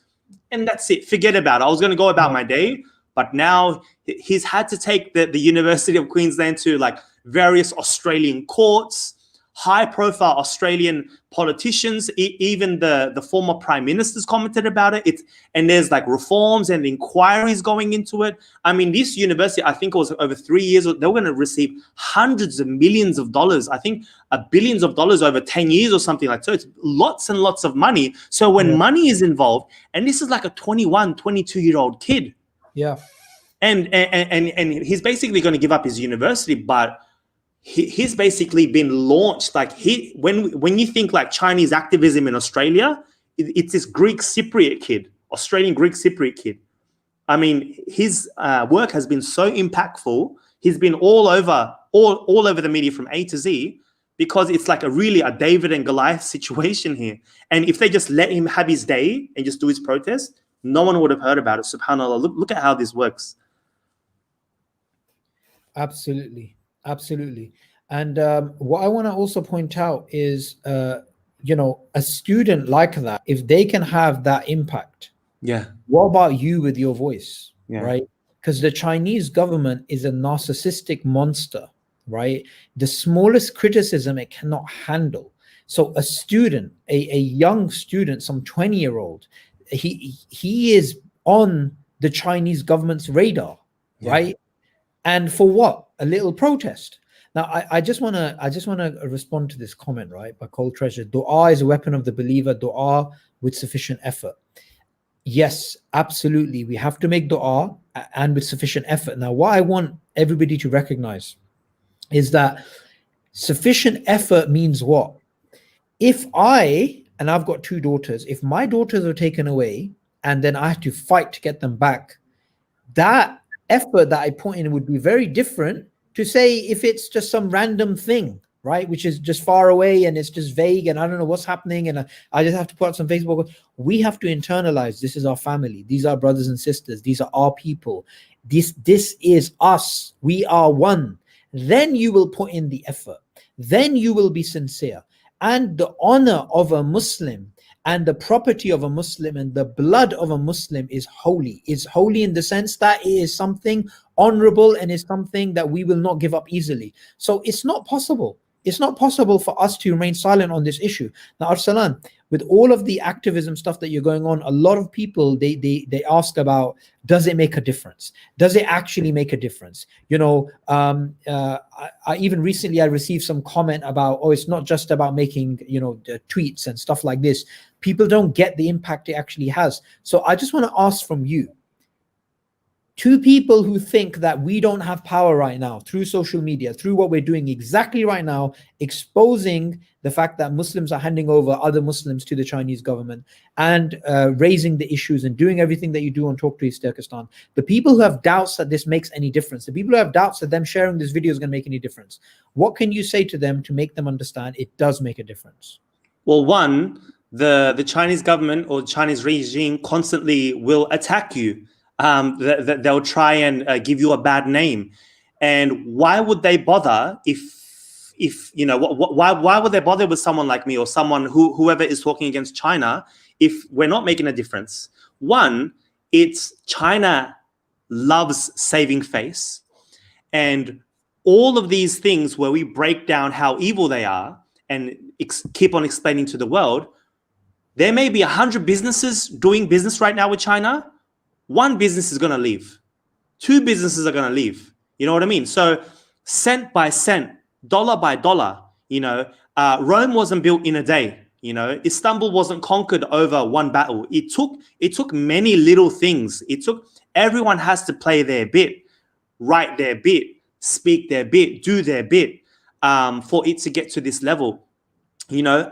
S2: and that's it. Forget about it. I was going to go about my day. But now he's had to take the University of Queensland to like various Australian courts, high-profile Australian politicians, even the former prime ministers commented about it. And there's like reforms and inquiries going into it. I mean, this university, I think it was over 3 years, they were going to receive hundreds of millions of dollars. I think billions of dollars over 10 years or something like that. So it's lots and lots of money. So when money is involved, and this is like a 21, 22-year-old kid.
S1: Yeah.
S2: And he's basically going to give up his university, but he's basically been launched. Like, when you think like Chinese activism in Australia, it's this Greek Cypriot kid, Australian Greek Cypriot kid. I mean, his work has been so impactful. He's been all over the media from A to Z, because it's like a David and Goliath situation here. And if they just let him have his day and just do his protest, no one would have heard about it. SubhanAllah, look at how this works.
S1: Absolutely. And what I want to also point out is, a student like that, if they can have that impact, what about you with your voice, right? Because the Chinese government is a narcissistic monster, right? The smallest criticism it cannot handle. So a student, a young student, some 20-year-old, he is on the Chinese government's radar, right? And for what? A little protest. Now, I just want to respond to this comment, right, by Cold Treasure. Dua is a weapon of the believer. Dua with sufficient effort. Yes, absolutely. We have to make dua and with sufficient effort. Now, what I want everybody to recognize is that sufficient effort means what? If I've got 2 daughters, if my daughters are taken away and then I have to fight to get them back, that effort that I put in would be very different to say if it's just some random thing, right, which is just far away and it's just vague and I don't know what's happening and I just have to put out some Facebook. We have to internalize this is our family. These are brothers and sisters. These are our people. This is us. We are one. Then you will put in the effort. Then you will be sincere. And the honor of a Muslim and the property of a Muslim and the blood of a Muslim is holy. It's holy in the sense that it is something honorable and is something that we will not give up easily. So it's not possible. It's not possible for us to remain silent on this issue. Now, Arslan, with all of the activism stuff that you're going on, a lot of people, they ask about, does it make a difference? Does it actually make a difference? I even recently I received some comment about, it's not just about making, the tweets and stuff like this. People don't get the impact it actually has. So I just want to ask from you, to people who think that we don't have power right now through social media, through what we're doing exactly right now, exposing the fact that Muslims are handing over other Muslims to the Chinese government and raising the issues and doing everything that you do on Talk to East Turkestan. The people who have doubts that this makes any difference, the people who have doubts that them sharing this video is going to make any difference, what can you say to them to make them understand it does make a difference?
S2: Well, one, the Chinese government or Chinese regime constantly will attack you. They'll try and give you a bad name, and why would they bother why would they bother with someone like me or someone whoever is talking against China if we're not making a difference? One, it's China loves saving face, and all of these things where we break down how evil they are and keep on explaining to the world. There may be 100 businesses doing business right now with China. One business is going to leave. 2 businesses are going to leave. You know what I mean? So cent by cent, dollar by dollar, Rome wasn't built in a day. You know, Istanbul wasn't conquered over one battle. It took many little things. Everyone has to play their bit, write their bit, speak their bit, do their bit, for it to get to this level. You know,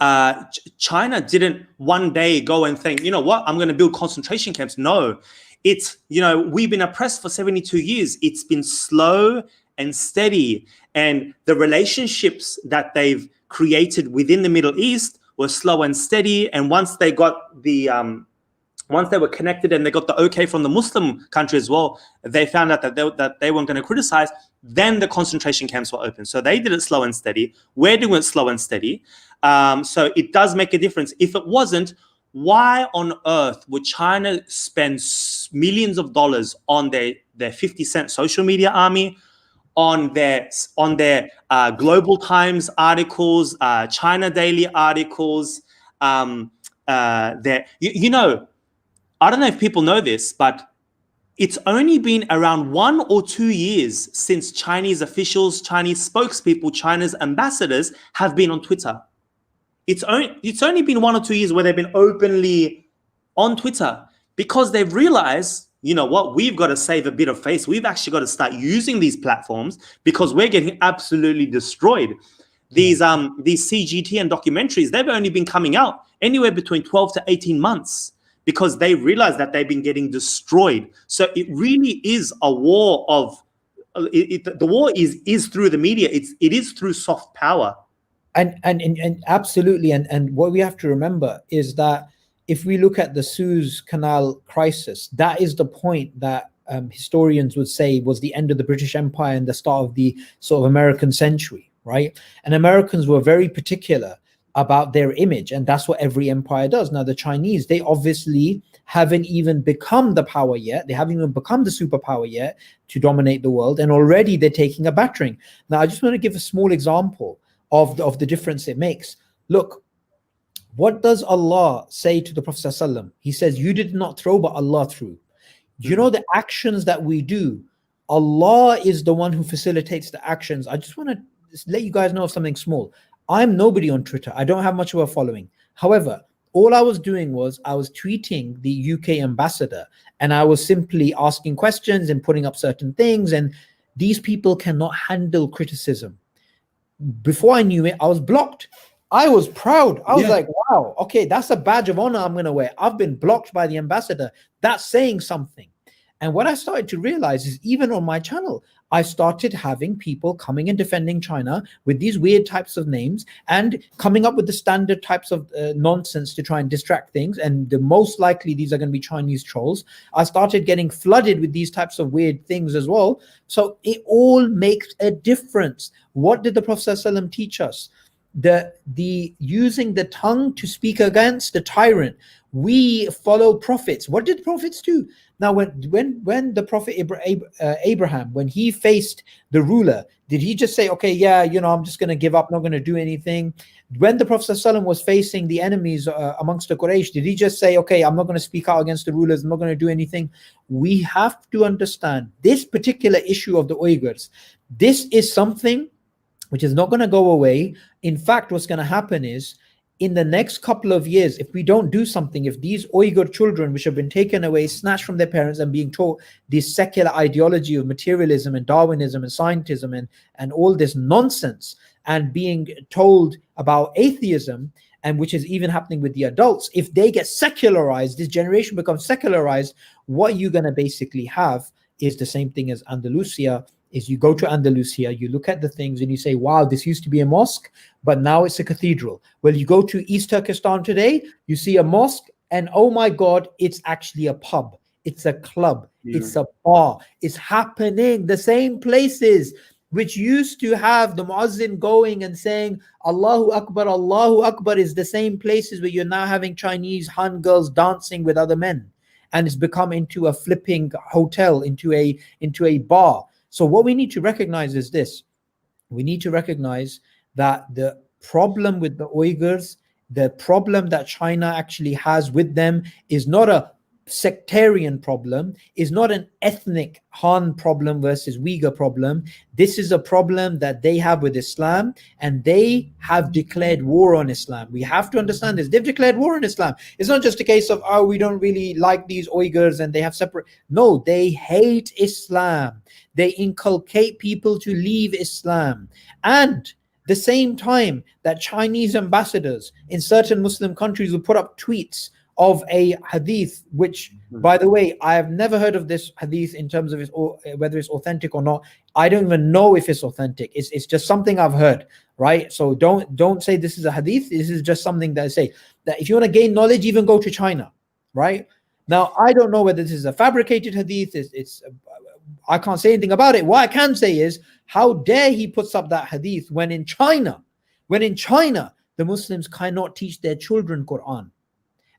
S2: China didn't one day go and think, you know what, I'm going to build concentration camps. No, it's, you know, we've been oppressed for 72 years. It's been slow and steady. And the relationships that they've created within the Middle East were slow and steady. And once they got once they were connected and they got the okay from the Muslim country as well, they found out that they weren't going to criticize. Then the concentration camps were open. So they did it slow and steady. We're doing it slow and steady. So it does make a difference. If it wasn't, why on earth would China spend millions of dollars on their 50-cent social media army, on their Global Times articles, China Daily articles? You know, I don't know if people know this, but it's only been around 1 or 2 years since Chinese officials, Chinese spokespeople, China's ambassadors have been on Twitter. It's only been 1 or 2 years where they've been openly on Twitter, because they've realized, you know what, we've got to save a bit of face. We've actually got to start using these platforms because we're getting absolutely destroyed. These CGT and documentaries, they've only been coming out anywhere between 12 to 18 months because they realize that they've been getting destroyed. So it really is a war of, the war is through the media. It is through soft power.
S1: And absolutely. And what we have to remember is that if we look at the Suez Canal crisis, that is the point that historians would say was the end of the British Empire and the start of the sort of American century, right? And Americans were very particular about their image, and that's what every empire does. Now, the Chinese, they obviously haven't even become the power yet. They haven't even become the superpower yet to dominate the world, and already they're taking a battering. Now, I just want to give a small example of the difference it makes. Look, what does Allah say to the Prophet ﷺ? He says, you did not throw, but Allah threw. You know, the actions that we do, Allah is the one who facilitates the actions. I just want to let you guys know of something small. I'm nobody on Twitter. I don't have much of a following. However, all I was doing was I was tweeting the UK ambassador, and I was simply asking questions and putting up certain things. And these people cannot handle criticism. Before I knew it, I was blocked. I was proud. I was like, wow, okay, that's a badge of honor I'm going to wear. I've been blocked by the ambassador. That's saying something. And what I started to realize is even on my channel, I started having people coming and defending China with these weird types of names and coming up with the standard types of nonsense to try and distract things. And the most likely these are going to be Chinese trolls. I started getting flooded with these types of weird things as well. So it all makes a difference. What did the Prophet ﷺ teach us? The using the tongue to speak against the tyrant. We follow prophets. What did prophets do? Now, when the prophet Abraham, when he faced the ruler, did he just say, okay, yeah, you know, I'm just going to give up, not going to do anything? When the Prophet ﷺ was facing the enemies amongst the Quraysh, did he just say, okay, I'm not going to speak out against the rulers, I'm not going to do anything? We have to understand this particular issue of the Uyghurs. This is something which is not going to go away. In fact, what's going to happen is, in the next couple of years, if we don't do something, if these Uyghur children, which have been taken away, snatched from their parents and being taught this secular ideology of materialism and Darwinism and scientism and all this nonsense, and being told about atheism, and which is even happening with the adults, if they get secularized, this generation becomes secularized, what you're going to basically have is the same thing as Andalusia. Is you go to Andalusia, you look at the things and you say, wow, this used to be a mosque, but now it's a cathedral. Well, you go to East Turkestan today, you see a mosque, and oh my God, it's actually a pub. It's a club. It's a bar. It's happening. The same places which used to have the muazzin going and saying, Allahu Akbar, is the same places where you're now having Chinese Han girls dancing with other men. And it's become into a flipping hotel, into a bar. So what we need to recognize is this. We need to recognize that the problem with the Uyghurs, the problem that China actually has with them, is not a sectarian problem, is not an ethnic Han problem versus Uyghur problem. This is a problem that they have with Islam, and they have declared war on Islam. We have to understand this. They've declared war on Islam. It's not just a case of, oh, we don't really like these Uyghurs and they have separate. No, they hate Islam. They inculcate people to leave Islam. And the same time that Chinese ambassadors in certain Muslim countries will put up tweets of a hadith, which, by the way, I have never heard of this hadith in terms of whether it's authentic or not. I don't even know if it's authentic. It's just something I've heard, right? So don't say this is a hadith. This is just something that I say, that if you want to gain knowledge, even go to China, right? Now, I don't know whether this is a fabricated hadith. I can't say anything about it. What I can say is, how dare he puts up that hadith when in China, the Muslims cannot teach their children Quran.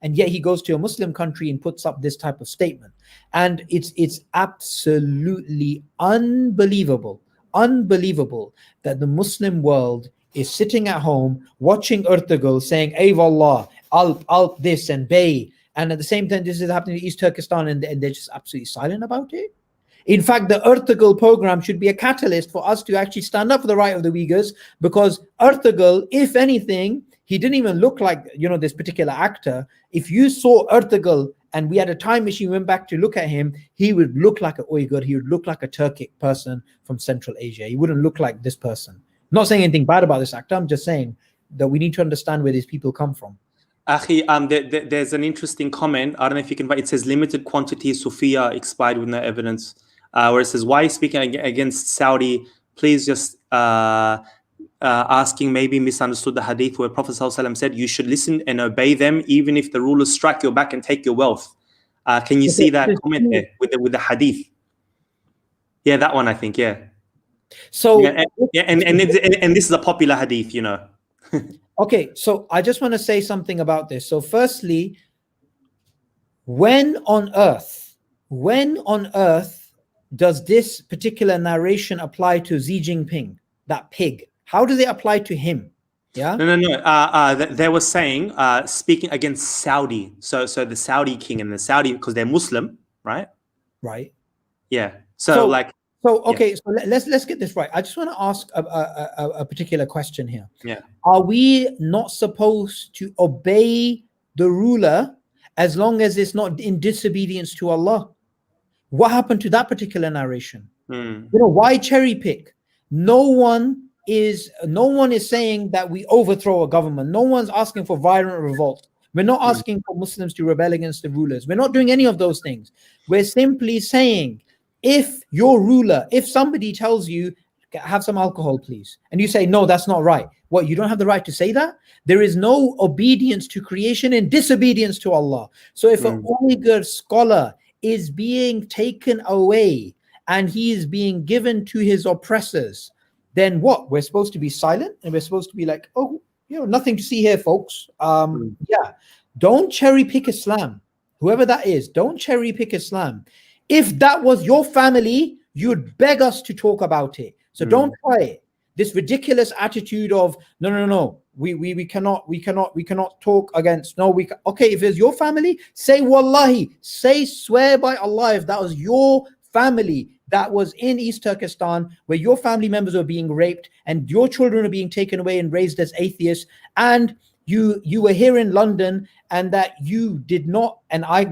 S1: And yet he goes to a Muslim country and puts up this type of statement. And it's absolutely unbelievable that the Muslim world is sitting at home watching Ertugrul saying, Eyvallah, Alp this and Bay. And at the same time, this is happening in East Turkestan, and they're just absolutely silent about it. In fact, the Ertugrul program should be a catalyst for us to actually stand up for the right of the Uyghurs, because Ertugrul, if anything, he didn't even look like, this particular actor. If you saw Ertugrul and we had a time machine, went back to look at him, he would look like an Uyghur. He would look like a Turkic person from Central Asia. He wouldn't look like this person. I'm not saying anything bad about this actor. I'm just saying that we need to understand where these people come from.
S2: Akhi, there's an interesting comment. I don't know if you can, but it says limited quantity Sophia expired with no evidence. Where it says, why are you speaking against Saudi? Please just asking, maybe misunderstood the hadith where Prophet ﷺ said you should listen and obey them even if the rulers strike your back and take your wealth. Can you see that comment there with the hadith? Yeah, that one, I think, yeah.
S1: So
S2: and this is a popular hadith,
S1: Okay, so I just want to say something about this. So firstly, when on earth does this particular narration apply to Xi Jinping, that pig? How does it apply to him? Yeah.
S2: No. They were saying speaking against Saudi. So the Saudi king and the Saudi, because they're Muslim, right?
S1: Right.
S2: Yeah. So okay.
S1: So let's get this right. I just want to ask a particular question here.
S2: Yeah.
S1: Are we not supposed to obey the ruler as long as it's not in disobedience to Allah? What happened to that particular narration? Why cherry pick? No one is saying that we overthrow a government. No one's asking for violent revolt. We're not asking for Muslims to rebel against the rulers. We're not doing any of those things. We're simply saying, if your ruler, if somebody tells you, have some alcohol, please, and you say, no, that's not right. What, you don't have the right to say that? There is no obedience to creation and disobedience to Allah. So if an Uyghur scholar is being taken away and he is being given to his oppressors, then what? We're supposed to be silent and we're supposed to be like, oh, nothing to see here, folks. Yeah, don't cherry pick Islam. Whoever that is, don't cherry pick Islam. If that was your family, you'd beg us to talk about it. So don't try it. This ridiculous attitude of no, we cannot talk against. Okay, if it's your family, say wallahi, swear by Allah, if that was your family that was in East Turkestan, where your family members were being raped and your children are being taken away and raised as atheists, and you were here in London, and that you did not, and I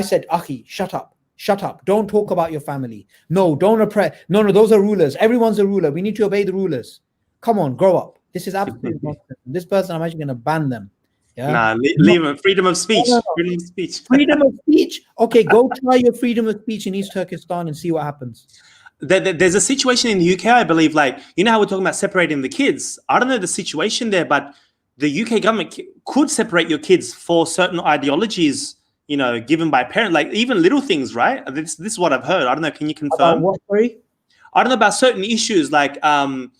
S1: said, Akhi, shut up, don't talk about your family. No, don't oppress. No, those are rulers. Everyone's a ruler. We need to obey the rulers. Come on, grow up. This is absolutely nonsense. This person, I'm actually going to ban them. Yeah?
S2: Nah, leave him. Freedom of speech.
S1: No.
S2: Freedom of speech.
S1: Freedom of speech. Okay, go try your freedom of speech in East Turkestan and see what happens.
S2: There's a situation in the UK, I believe, like, how we're talking about separating the kids. I don't know the situation there, but the UK government could separate your kids for certain ideologies, given by parents, like even little things, right? This is what I've heard. I don't know. Can you confirm?
S1: What, sorry?
S2: I don't know about certain issues, like who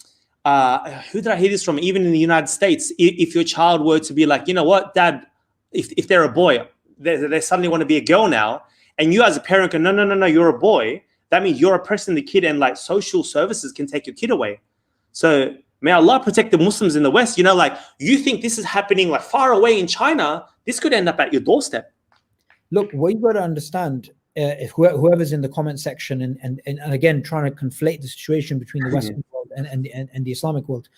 S2: did I hear this from? Even in the United States, if your child were to be like, you know what, Dad, if they're a boy, they suddenly want to be a girl now, and you as a parent go, no, you're a boy. That means you're oppressing the kid, and like social services can take your kid away. So may Allah protect the Muslims in the West. Like, you think this is happening like far away in China, this could end up at your doorstep.
S1: look, what you got to understand, if whoever's in the comment section and again trying to conflate the situation between the Western world and the Islamic world,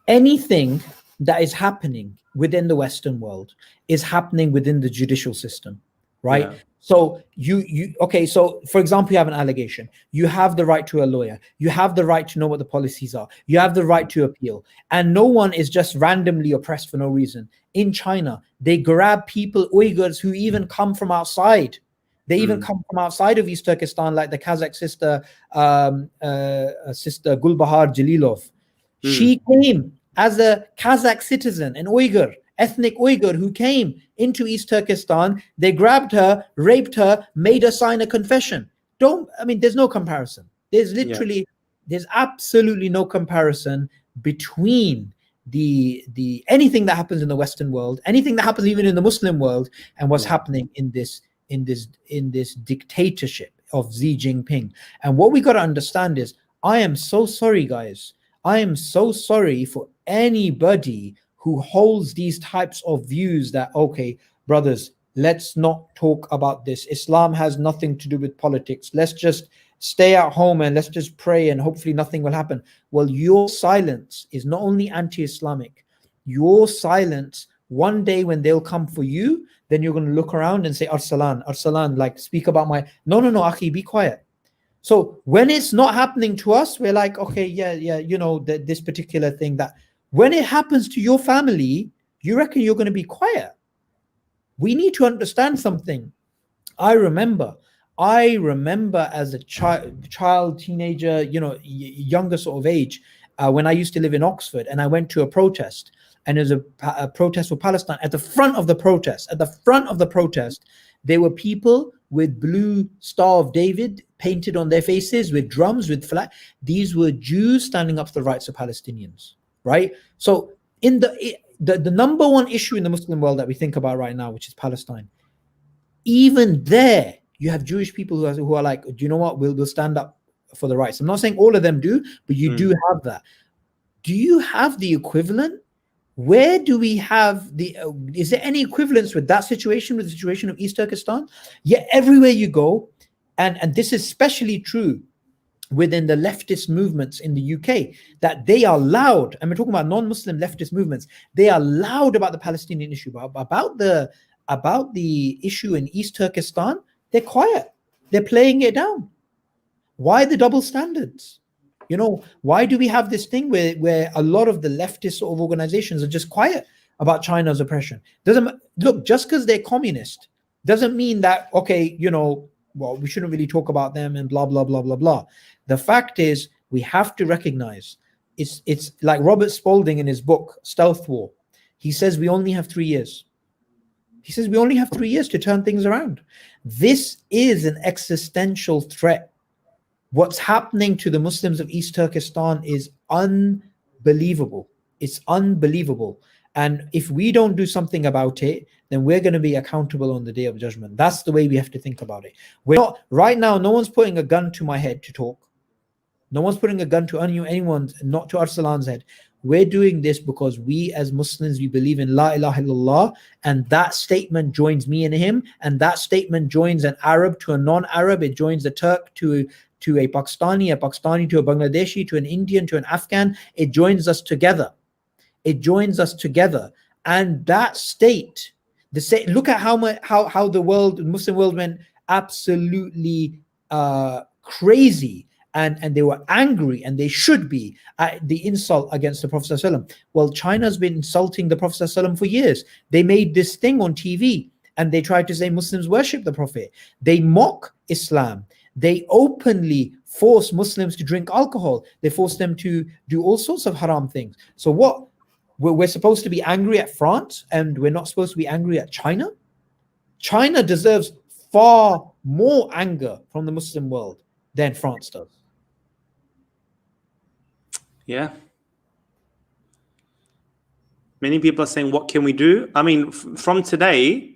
S1: anything that is happening within the Western world is happening within the judicial system, right?
S2: Yeah.
S1: So okay, so for example, you have an allegation. You have the right to a lawyer. You have the right to know what the policies are. You have the right to appeal. And no one is just randomly oppressed for no reason. In China, they grab people, Uyghurs, who even come from outside. They even come from outside of East Turkestan, like the Kazakh sister, Sister Gulbahar Jalilov. She came as a Kazakh citizen, an Uyghur, ethnic Uyghur who came into East Turkestan. They grabbed her, raped her, made her sign a confession. There's no comparison. There's absolutely no comparison between the anything that happens in the Western world, anything that happens even in the Muslim world, and what's happening in this dictatorship of Xi Jinping. And what we got to understand is, I am so sorry, guys. I am so sorry for anybody who holds these types of views that, okay, brothers, let's not talk about this. Islam has nothing to do with politics. Let's just stay at home and let's just pray and hopefully nothing will happen. Well, your silence is not only anti-Islamic. Your silence, one day when they'll come for you, then you're going to look around and say, Arslan, like speak about my... No, Akhi, be quiet. So when it's not happening to us, we're like, okay, yeah, this particular thing. That when it happens to your family, you reckon you're going to be quiet. We need to understand something. I remember as a child, teenager, younger sort of age, when I used to live in Oxford, and I went to a protest, and there's a protest for Palestine. At the front of the protest, there were people with blue Star of David painted on their faces, with drums, with flag. These were Jews standing up for the rights of Palestinians, right? So in the number one issue in the Muslim world that we think about right now, which is Palestine, even there you have Jewish people who are like, do you know what? We'll stand up for the rights. I'm not saying all of them do, but you do have that. Do you have the equivalent? Where do we have the is there any equivalence with that situation, with the situation of East Turkestan? Yeah, everywhere you go, and this is especially true within the leftist movements in the UK, that they are loud, and we're talking about non-Muslim leftist movements, they are loud about the Palestinian issue, but about the issue in East Turkestan, they're quiet. They're playing it down. Why the double standards? Why do we have this thing where a lot of the leftist sort of organizations are just quiet about China's oppression? Look, just because they're communist doesn't mean that, okay, well, we shouldn't really talk about them and blah, blah, blah, blah, blah. The fact is, we have to recognize it's like Robert Spalding in his book, Stealth War. He says we only have 3 years. He says we only have 3 years to turn things around. This is an existential threat. What's happening to the Muslims of East Turkestan is unbelievable. It's unbelievable. And if we don't do something about it, then we're going to be accountable on the Day of Judgment. That's the way we have to think about it. We're not, right now, no one's putting a gun to my head to talk. No one's putting a gun to anyone's, not to Arslan's head. We're doing this because we as Muslims, we believe in La ilaha illallah, and that statement joins me and him, and that statement joins an Arab to a non-Arab. It joins a Turk to a Pakistani to a Bangladeshi, to an Indian, to an Afghan. It joins us together. It joins us together. And that state, look at how the Muslim world went absolutely crazy, and they were angry, and they should be, at the insult against the Prophet ﷺ. Well, China's been insulting the Prophet ﷺ for years. They made this thing on TV, and they tried to say Muslims worship the Prophet. They mock Islam. They openly force Muslims to drink alcohol. They force them to do all sorts of haram things. So what? We're supposed to be angry at France, and we're not supposed to be angry at China? China deserves far more anger from the Muslim world than France does.
S2: Yeah. Many people are saying, what can we do? I mean, from today,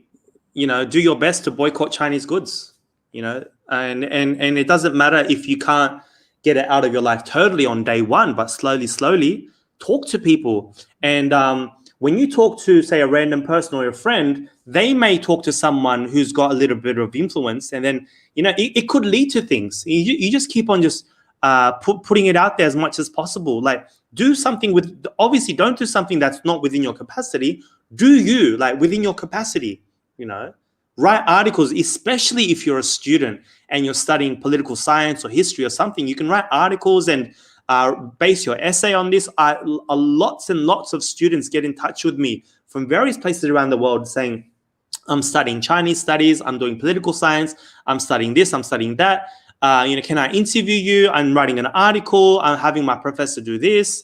S2: do your best to boycott Chinese goods, and it doesn't matter if you can't get it out of your life totally on day one, but slowly, talk to people. And When you talk to, say, a random person or a friend, they may talk to someone who's got a little bit of influence, and then it could lead to things. You just keep on just putting it out there as much as possible. Like, do something with, obviously don't do something that's not within your capacity. Do you, like, within your capacity, write articles, especially if you're a student and you're studying political science or history or something. You can write articles and base your essay on this. Lots and lots of students get in touch with me from various places around the world saying, I'm studying Chinese studies, I'm doing political science, I'm studying this, I'm studying that. Can I interview you? I'm writing an article, I'm having my professor do this.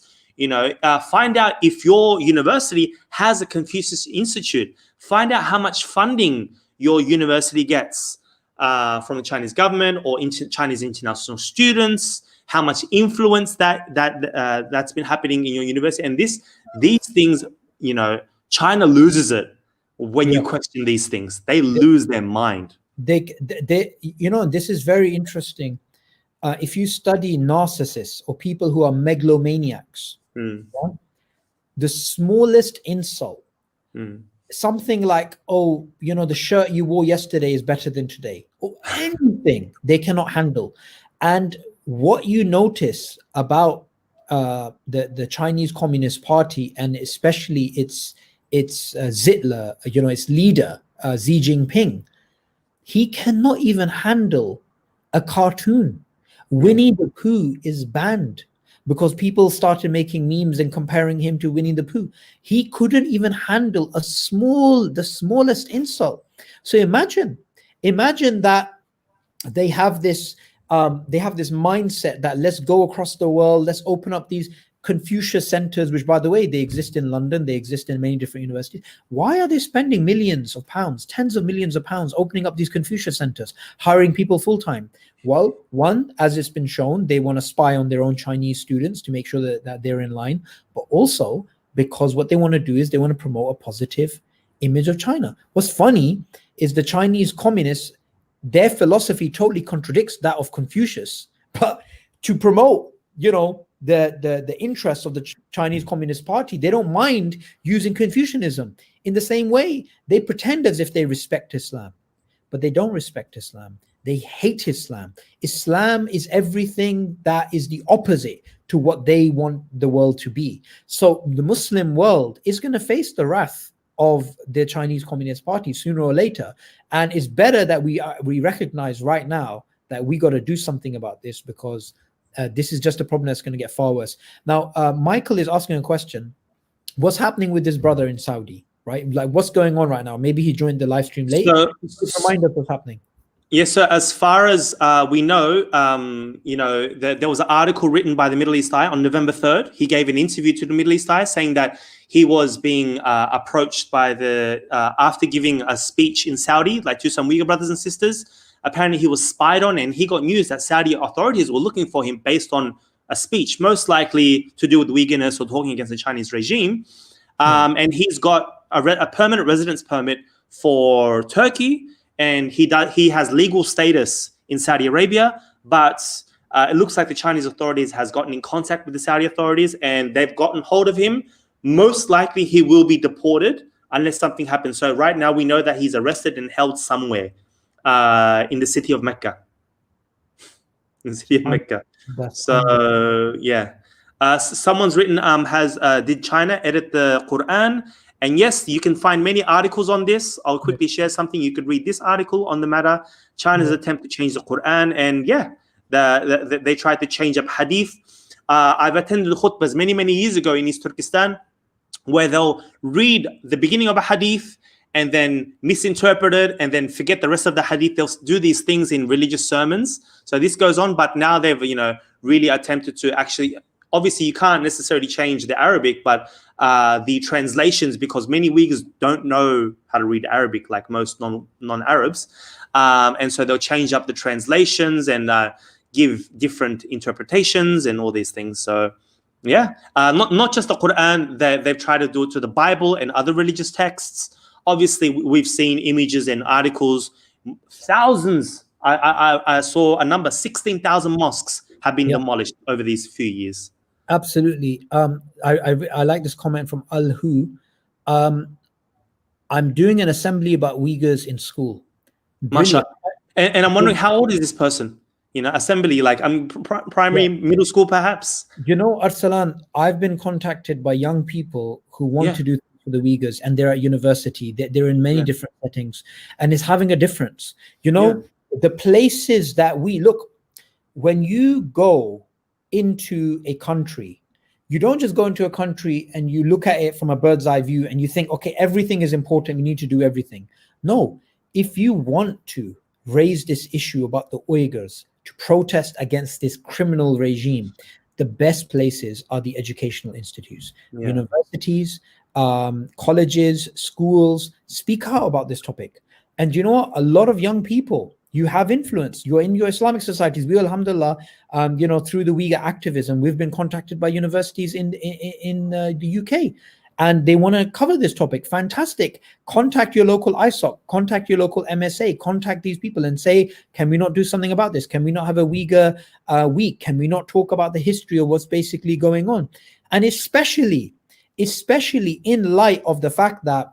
S2: Find out if your university has a Confucius Institute. Find out how much funding your university gets from the Chinese government or Chinese international students, how much influence that's been happening in your university. And these things, China loses it when you question these things. They lose their mind.
S1: They this is very interesting. If you study narcissists or people who are megalomaniacs, the smallest insult, something like, oh, the shirt you wore yesterday is better than today, or anything, they cannot handle. And what you notice about the Chinese Communist Party, and especially its Zitler, its leader, Xi Jinping, he cannot even handle a cartoon. Winnie the Pooh is banned because people started making memes and comparing him to Winnie the Pooh. He couldn't even handle the smallest insult. So imagine that they have this mindset that let's go across the world, let's open up these Confucius centers, which, by the way, they exist in London, they exist in many different universities. Why are they spending millions of pounds, tens of millions of pounds, opening up these Confucius centers, hiring people full-time? Well, one, as it's been shown, they want to spy on their own Chinese students to make sure that they're in line, but also because what they want to do is they want to promote a positive image of China. What's funny is the Chinese communists, their philosophy totally contradicts that of Confucius, but to promote, the interests of the Chinese Communist Party, they don't mind using Confucianism. In the same way, they pretend as if they respect Islam, but they don't respect Islam. They hate Islam. Islam is everything that is the opposite to what they want the world to be. So the Muslim world is going to face the wrath of the Chinese Communist Party sooner or later. And it's better that we recognize right now that we got to do something about this, because this is just a problem that's going to get far worse. Now, Michael is asking a question. What's happening with this brother in Saudi, right? Like, what's going on right now? Maybe he joined the live stream late. Remind us what's happening.
S2: Yes, so as far as we know, there was an article written by the Middle East Eye on November 3rd. He gave an interview to the Middle East Eye saying that he was being approached by after giving a speech in Saudi, like to some Uyghur brothers and sisters. Apparently he was spied on, and he got news that Saudi authorities were looking for him based on a speech, most likely to do with Uyghurness or talking against the Chinese regime. And he's got a permanent residence permit for Turkey, and he has legal status in Saudi Arabia, but it looks like the Chinese authorities has gotten in contact with the Saudi authorities, and they've gotten hold of him. Most likely he will be deported unless something happens. So right now we know that he's arrested and held somewhere in the city of Mecca. In the city of Mecca. So yeah. Someone's written, did China edit the Quran? And yes, you can find many articles on this. I'll quickly share something. You could read this article on the matter. China's attempt to change the Quran. And yeah, they tried to change up hadith. I've attended the khutbahs many years ago in East Turkestan, where they'll read the beginning of a hadith and then misinterpret it and then forget the rest of the hadith. They'll do these things in religious sermons. So this goes on, but now they've really attempted to actually, obviously you can't necessarily change the Arabic, but the translations, because many Uyghurs don't know how to read Arabic like most non-Arabs. And so they'll change up the translations and give different interpretations and all these things. So yeah, not just the Quran, they've tried to do it to the Bible and other religious texts. Obviously, we've seen images and articles, thousands. I saw a number, 16,000 mosques have been demolished over these few years.
S1: Absolutely. I like this comment from Al-Hu. Um, I'm doing an assembly about Uyghurs in school.
S2: Masha.
S1: Brilliant.
S2: And I'm wondering, how old is this person? Assembly, like primary, middle school, perhaps?
S1: You know, Arsalan, I've been contacted by young people who want
S2: Yeah.
S1: to do things for the Uyghurs, and they're at university. They're in many different settings, and it's having a difference. You know, the places that we look, when you go into a country, you don't just go into a country and you look at it from a bird's eye view and you think, okay, everything is important, we need to do everything. No, if you want to raise this issue about the Uyghurs, to protest against this criminal regime, the best places are the educational institutes, universities, colleges, schools. Speak out about this topic. And you know what? A lot of young people, you have influence. You're in your Islamic societies. We, alhamdulillah, through the Uyghur activism, we've been contacted by universities in the UK, and they want to cover this topic. Fantastic. Contact your local ISOC, contact your local MSA, contact these people and say, can we not do something about this? Can we not have a Uyghur week? Can we not talk about the history of what's basically going on? And especially in light of the fact that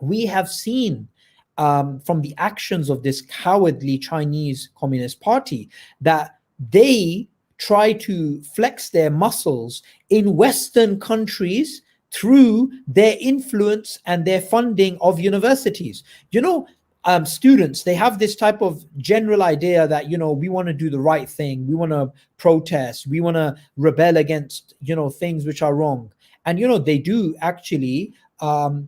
S1: we have seen from the actions of this cowardly Chinese Communist Party that they try to flex their muscles in Western countries through their influence and their funding of universities. You know, students, they have this type of general idea that, we want to do the right thing. We want to protest. We want to rebel against, things which are wrong. And, they do actually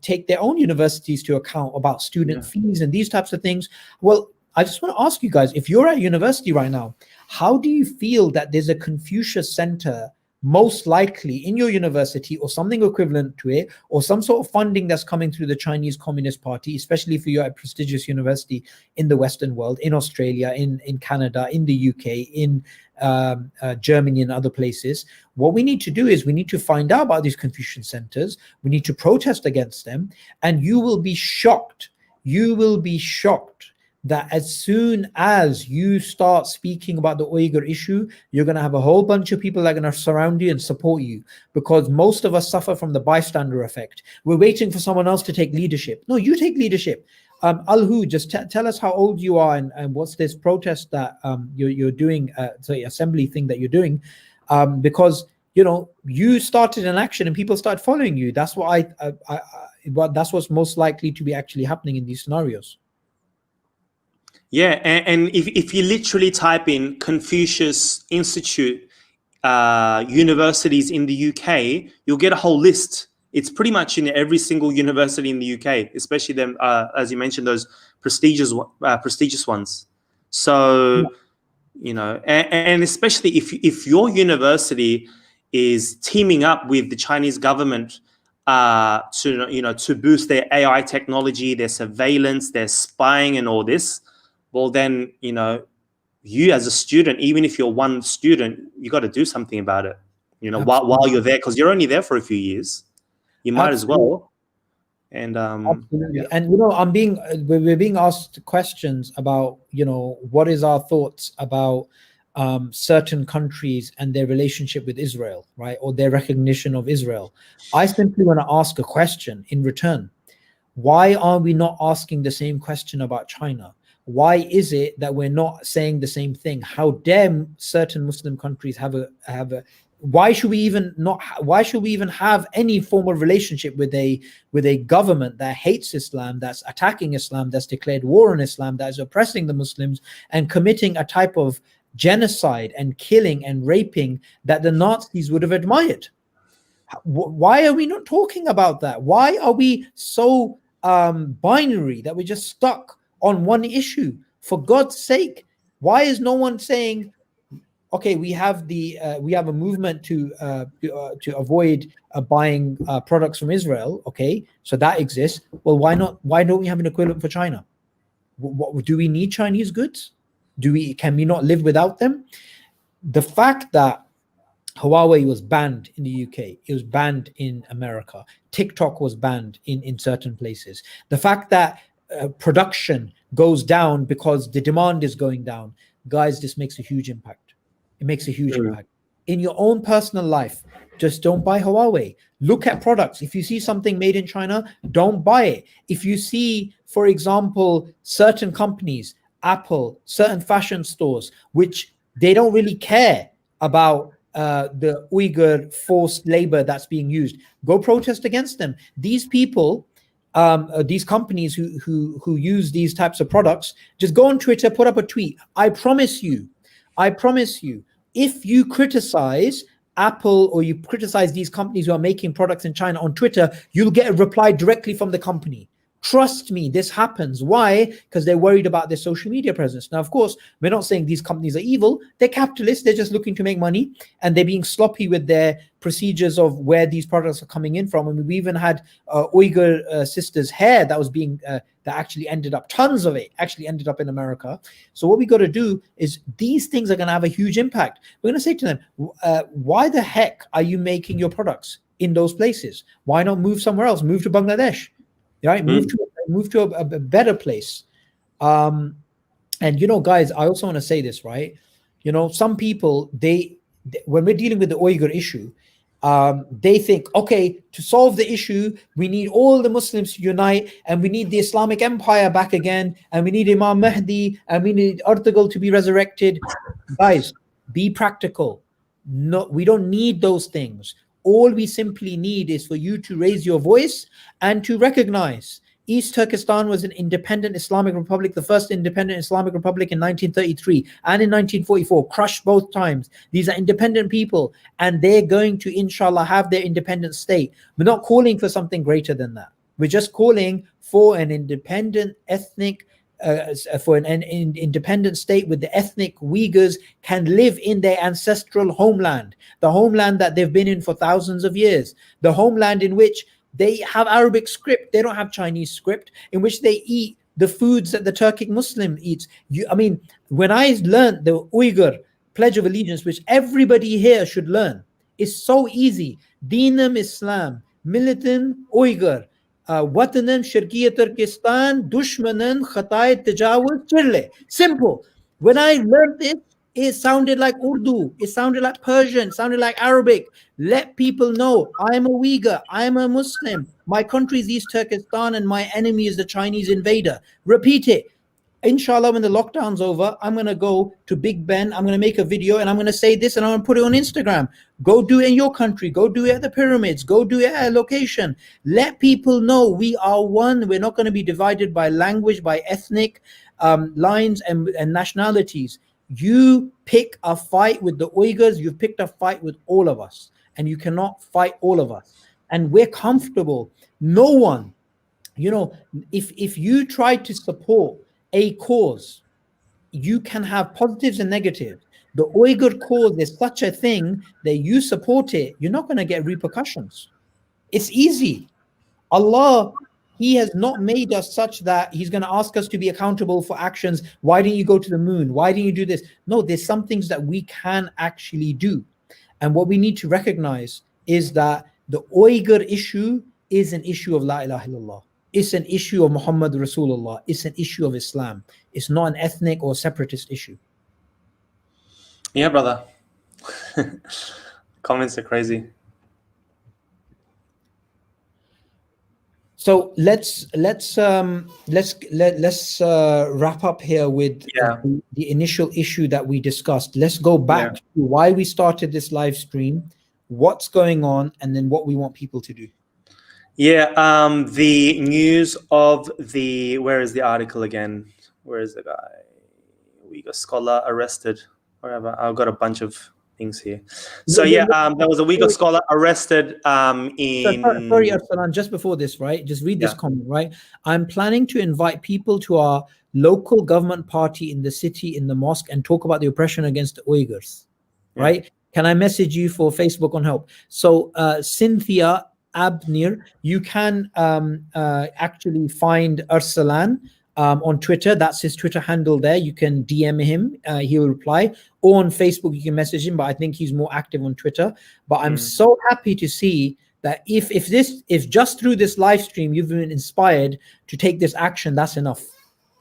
S1: take their own universities to account about student fees and these types of things. Well, I just want to ask you guys, if you're at university right now, how do you feel that there's a Confucius Center most likely in your university or something equivalent to it, or some sort of funding that's coming through the Chinese Communist Party, especially if you're at a prestigious university in the Western world, in Australia, in Canada, in the UK, in Germany and other places? What we need to do is we need to find out about these Confucian centers. We need to protest against them. And you will be shocked. You will be shocked that as soon as you start speaking about the Uyghur issue, you're going to have a whole bunch of people that are going to surround you and support you, because most of us suffer from the bystander effect. We're waiting for someone else to take leadership. No, you take leadership. Alhu, just tell us how old you are and what's this protest that you're doing, assembly thing that you're doing, because you started an action and people start following you. That's what that's what's most likely to be actually happening in these scenarios.
S2: Yeah, and if you literally type in Confucius Institute universities in the UK, you'll get a whole list. It's pretty much in every single university in the UK, especially them, as you mentioned, those prestigious ones. So, and especially if your university is teaming up with the Chinese government to boost their AI technology, their surveillance, their spying, and all this, well, then, you as a student, even if you're one student, you got to do something about it, while you're there, because you're only there for a few years. You might as well. And
S1: absolutely. And we're being asked questions about, what is our thoughts about certain countries and their relationship with Israel, right? Or their recognition of Israel. I simply want to ask a question in return. Why are we not asking the same question about China? Why is it that we're not saying the same thing? How dare certain Muslim countries have a why should we even have any form of relationship with a government that hates Islam, that's attacking Islam, that's declared war on Islam, that is oppressing the Muslims and committing a type of genocide and killing and raping that the Nazis would have admired? Why are we not talking about that? Why are we so binary that we're just stuck on one issue? For God's sake, why is no one saying, okay, we have a movement to avoid buying products from Israel? Okay, so that exists. Well, why not? Why don't we have an equivalent for China? Do we need Chinese goods? Can we not live without them? The fact that Huawei was banned in the UK, it was banned in America, TikTok was banned in certain places. The fact that production goes down because the demand is going down, guys, this makes a huge impact. It makes a huge impact in your own personal life. just don't buy Huawei. Look at products. If you see something made in China, don't buy it. If you see, for example, certain companies, Apple, certain fashion stores, which they don't really care about the Uyghur forced labor that's being used, go protest against them. These people, these companies who use these types of products, just go on Twitter, put up a tweet. I promise you, if you criticize Apple or you criticize these companies who are making products in China on Twitter, you'll get a reply directly from the company. Trust me, this happens. Why? Because they're worried about their social media presence. Now, of course, we're not saying these companies are evil. They're capitalists. They're just looking to make money, and they're being sloppy with their procedures of where these products are coming in from. I mean, we even had Uyghur sisters' hair that was being that actually ended up, tons of it actually ended up in America. So what we got to do is, these things are going to have a huge impact. We're going to say to them, why the heck are you making your products in those places? Why not move somewhere else? Move to Bangladesh. Right, move to a better place. And guys, I also want to say this, right? Some people, they when we're dealing with the Uyghur issue, they think, okay, to solve the issue, we need all the Muslims to unite, and we need the Islamic Empire back again, and we need Imam Mahdi, and we need Ertugrul to be resurrected. Guys, be practical. No, we don't need those things. All we simply need is for you to raise your voice and to recognize East Turkestan was an independent Islamic republic, the first independent Islamic republic in 1933 and in 1944, crushed both times. These are independent people, and they're going to, inshallah, have their independent state. We're not calling for something greater than that. We're just calling for an independent ethnic for an independent state with the ethnic Uyghurs can live in their ancestral homeland, the homeland that they've been in for thousands of years, the homeland in which they have Arabic script, they don't have Chinese script, in which they eat the foods that the Turkic Muslim eats. When I learned the Uyghur Pledge of Allegiance, which everybody here should learn, it's so easy. Dinam Islam, Militan Uyghur, Vatanın Şirkiye Turkestan, Dushmanın Khatay Tajawuz Chirle. Simple. When I learned this, it sounded like Urdu, it sounded like Persian, it sounded like Arabic. Let people know, I'm a Uyghur, I'm a Muslim, my country is East Turkestan, and my enemy is the Chinese invader. Repeat it. Inshallah, when the lockdown's over, I'm going to go to Big Ben, I'm going to make a video, and I'm going to say this, and I'm going to put it on Instagram. Go do it in your country, go do it at the pyramids, go do it at a location. Let people know we are one. We're not going to be divided by language, by ethnic lines and nationalities. You pick a fight with the Uyghurs, you've picked a fight with all of us, and you cannot fight all of us. And we're comfortable. No one, if you try to support a cause, you can have positives and negatives. The Uyghur cause is such a thing that you support it, you're not going to get repercussions. It's easy. Allah, He has not made us such that He's going to ask us to be accountable for actions. Why didn't you go to the moon? Why didn't you do this? No, there's some things that we can actually do. And what we need to recognize is that the Uyghur issue is an issue of La ilaha illallah. It's an issue of Muhammad Rasulullah. It's an issue of Islam. It's not an ethnic or separatist issue.
S2: Yeah, brother. Comments are crazy.
S1: So let's wrap up here with the initial issue that we discussed. Let's go back to why we started this live stream, what's going on, and then what we want people to do.
S2: Yeah, the news of where is the article again? Where is the guy? Uyghur Scholar arrested. Wherever. I've got a bunch of things here. So there was a Uyghur scholar arrested in...
S1: Sorry, Arslan, just before this, right? Just read this comment, right? I'm planning to invite people to our local government party in the city, in the mosque, and talk about the oppression against the Uyghurs, right? Can I message you for Facebook on help? So Cynthia Abnir, you can actually find Arslan on Twitter. That's his Twitter handle there. You can DM him, he will reply. Or on Facebook, you can message him, but I think he's more active on Twitter. But I'm so happy to see that if just through this live stream you've been inspired to take this action, that's enough.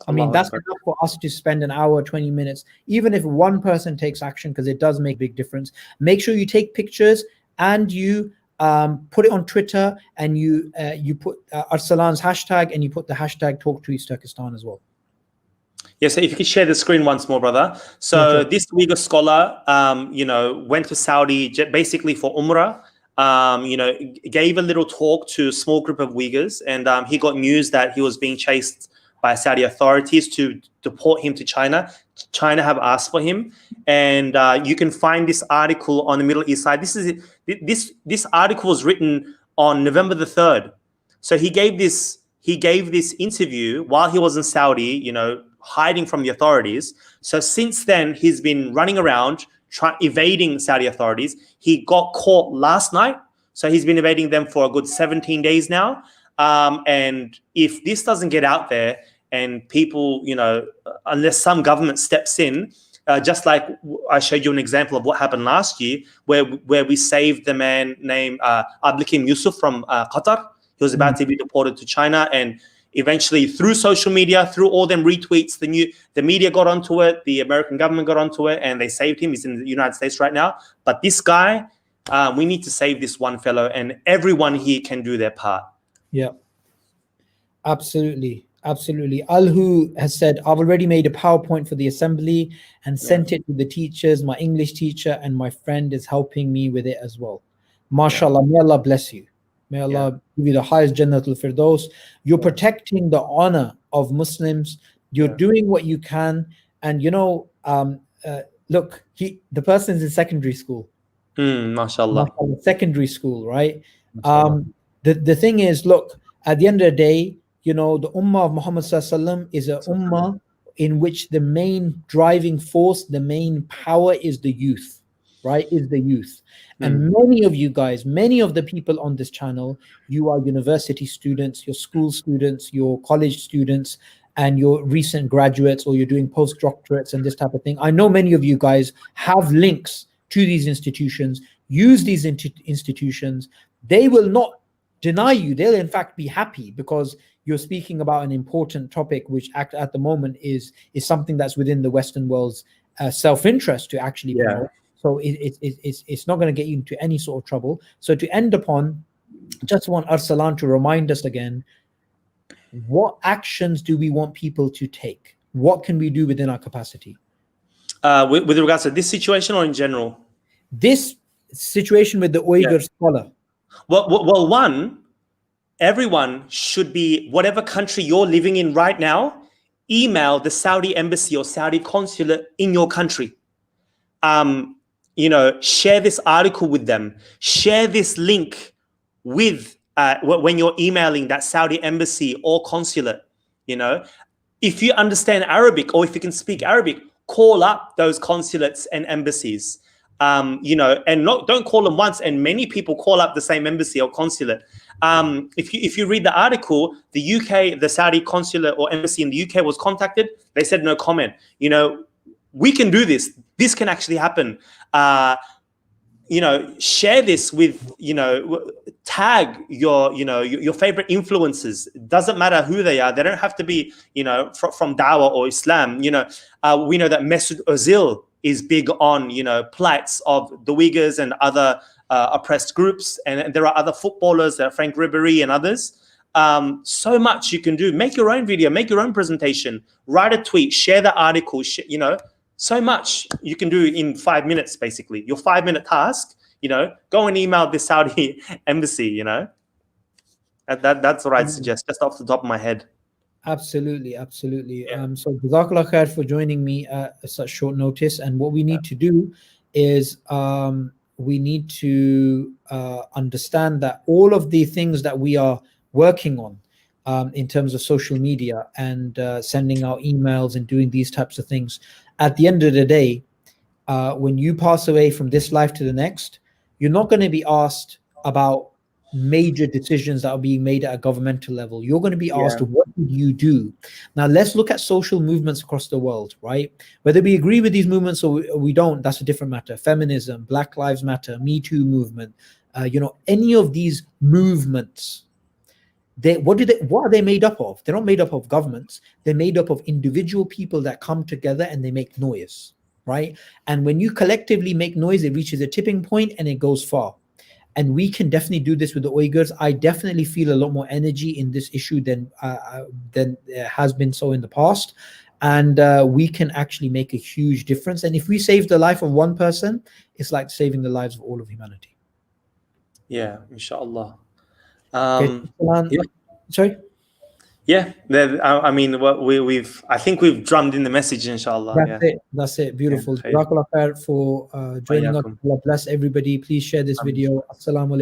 S1: I mean, that's enough for us to spend an hour, 20 minutes, even if one person takes action, because it does make a big difference. Make sure you take pictures and you put it on Twitter, and you put Arslan's hashtag, and you put the hashtag Talk to East Turkestan as well.
S2: Yeah, so if you could share the screen once more, brother. So this Uyghur scholar, went to Saudi basically for Umrah. Gave a little talk to a small group of Uyghurs, and he got news that he was being chased by Saudi authorities to deport him to China. China have asked for him, and you can find this article on the Middle East side. This article was written on November the 3rd. So he gave this interview while he was in Saudi, hiding from the authorities. So since then, he's been running around evading Saudi authorities. He got caught last night, so he's been evading them for a good 17 days now. And if this doesn't get out there, and people, unless some government steps in, just like I showed you an example of what happened last year, where we saved the man named Ablikim Yusuf from Qatar. He was about to be deported to China, and eventually through social media, through all them retweets, the media got onto it, the American government got onto it, and they saved him. He's in the United States right now. But this guy, we need to save this one fellow, and everyone here can do their part.
S1: Yeah, absolutely. Absolutely. Alhu has said, I've already made a PowerPoint for the assembly and sent it to the teachers. My English teacher and my friend is helping me with it as well. MashaAllah, may Allah bless you. May Allah give you the highest Jannatul Firdaus. You're protecting the honor of Muslims. You're doing what you can. And look, the person's in secondary school.
S2: MashaAllah.
S1: Secondary school, right? The thing is, look, at the end of the day, the Ummah of Muhammad Sallallahu is an Ummah in which the main driving force, the main power is the youth, right? Is the youth. And many of you guys, many of the people on this channel, you are university students, you're school students, you're college students, and you're recent graduates, or you're doing postdoctorates and this type of thing. I know many of you guys have links to these institutions, use these institutions. They will not deny you. They'll in fact be happy, because you're speaking about an important topic, which at the moment is something that's within the Western world's self-interest to actually promote. So it's not going to get you into any sort of trouble. So to end upon, just want Arslan to remind us again, what actions do we want people to take? What can we do within our capacity?
S2: With regards to this situation, or in general?
S1: This situation with the Uyghur scholar.
S2: Well, one, everyone should be, whatever country you're living in right now, email the Saudi embassy or Saudi consulate in your country. Share this article with them. Share this link with when you're emailing that Saudi embassy or consulate. If you understand Arabic, or if you can speak Arabic, call up those consulates and embassies. And don't call them once. And many people call up the same embassy or consulate. If you read the article, the UK, the Saudi consulate or embassy in the UK was contacted. They said no comment. We can do this. This can actually happen. Share this with, tag your favorite influencers. It doesn't matter who they are. They don't have to be, from Dawah or Islam. We know that Mesut Ozil is big on, plights of the Uyghurs and other oppressed groups. And there are other footballers, Frank Ribery and others. So much you can do. Make your own video, make your own presentation, write a tweet, share the article, so much you can do in 5 minutes, basically. Your 5-minute task, go and email the Saudi embassy, That's what I'd suggest, just off the top of my head.
S1: Absolutely. So Jazakallah khair for joining me at such short notice. And what we need to do is we need to understand that all of the things that we are working on in terms of social media and sending out emails and doing these types of things, at the end of the day, when you pass away from this life to the next, you're not going to be asked about major decisions that are being made at a governmental level. You're going to be asked, what did you do? Now, let's look at social movements across the world, right? Whether we agree with these movements or we don't, that's a different matter. Feminism, Black Lives Matter, Me Too movement, any of these movements, what are they made up of? They're not made up of governments. They're made up of individual people that come together and they make noise, right? And when you collectively make noise, it reaches a tipping point and it goes far. and we can definitely do this with the Uyghurs. I definitely feel a lot more energy in this issue than has been so in the past, and we can actually make a huge difference. And if we save the life of one person, it's like saving the lives of all of humanity.
S2: Yeah, inshallah.
S1: Okay.
S2: Yeah.
S1: Sorry.
S2: Yeah, I mean, what I think we've drummed in the message, inshallah.
S1: That's it. Beautiful.
S2: Yeah,
S1: Jazakallah khair for joining us.
S2: Hayyakum.
S1: Allah bless everybody. Please share this
S2: Ameen.
S1: video. Assalamu alaikum.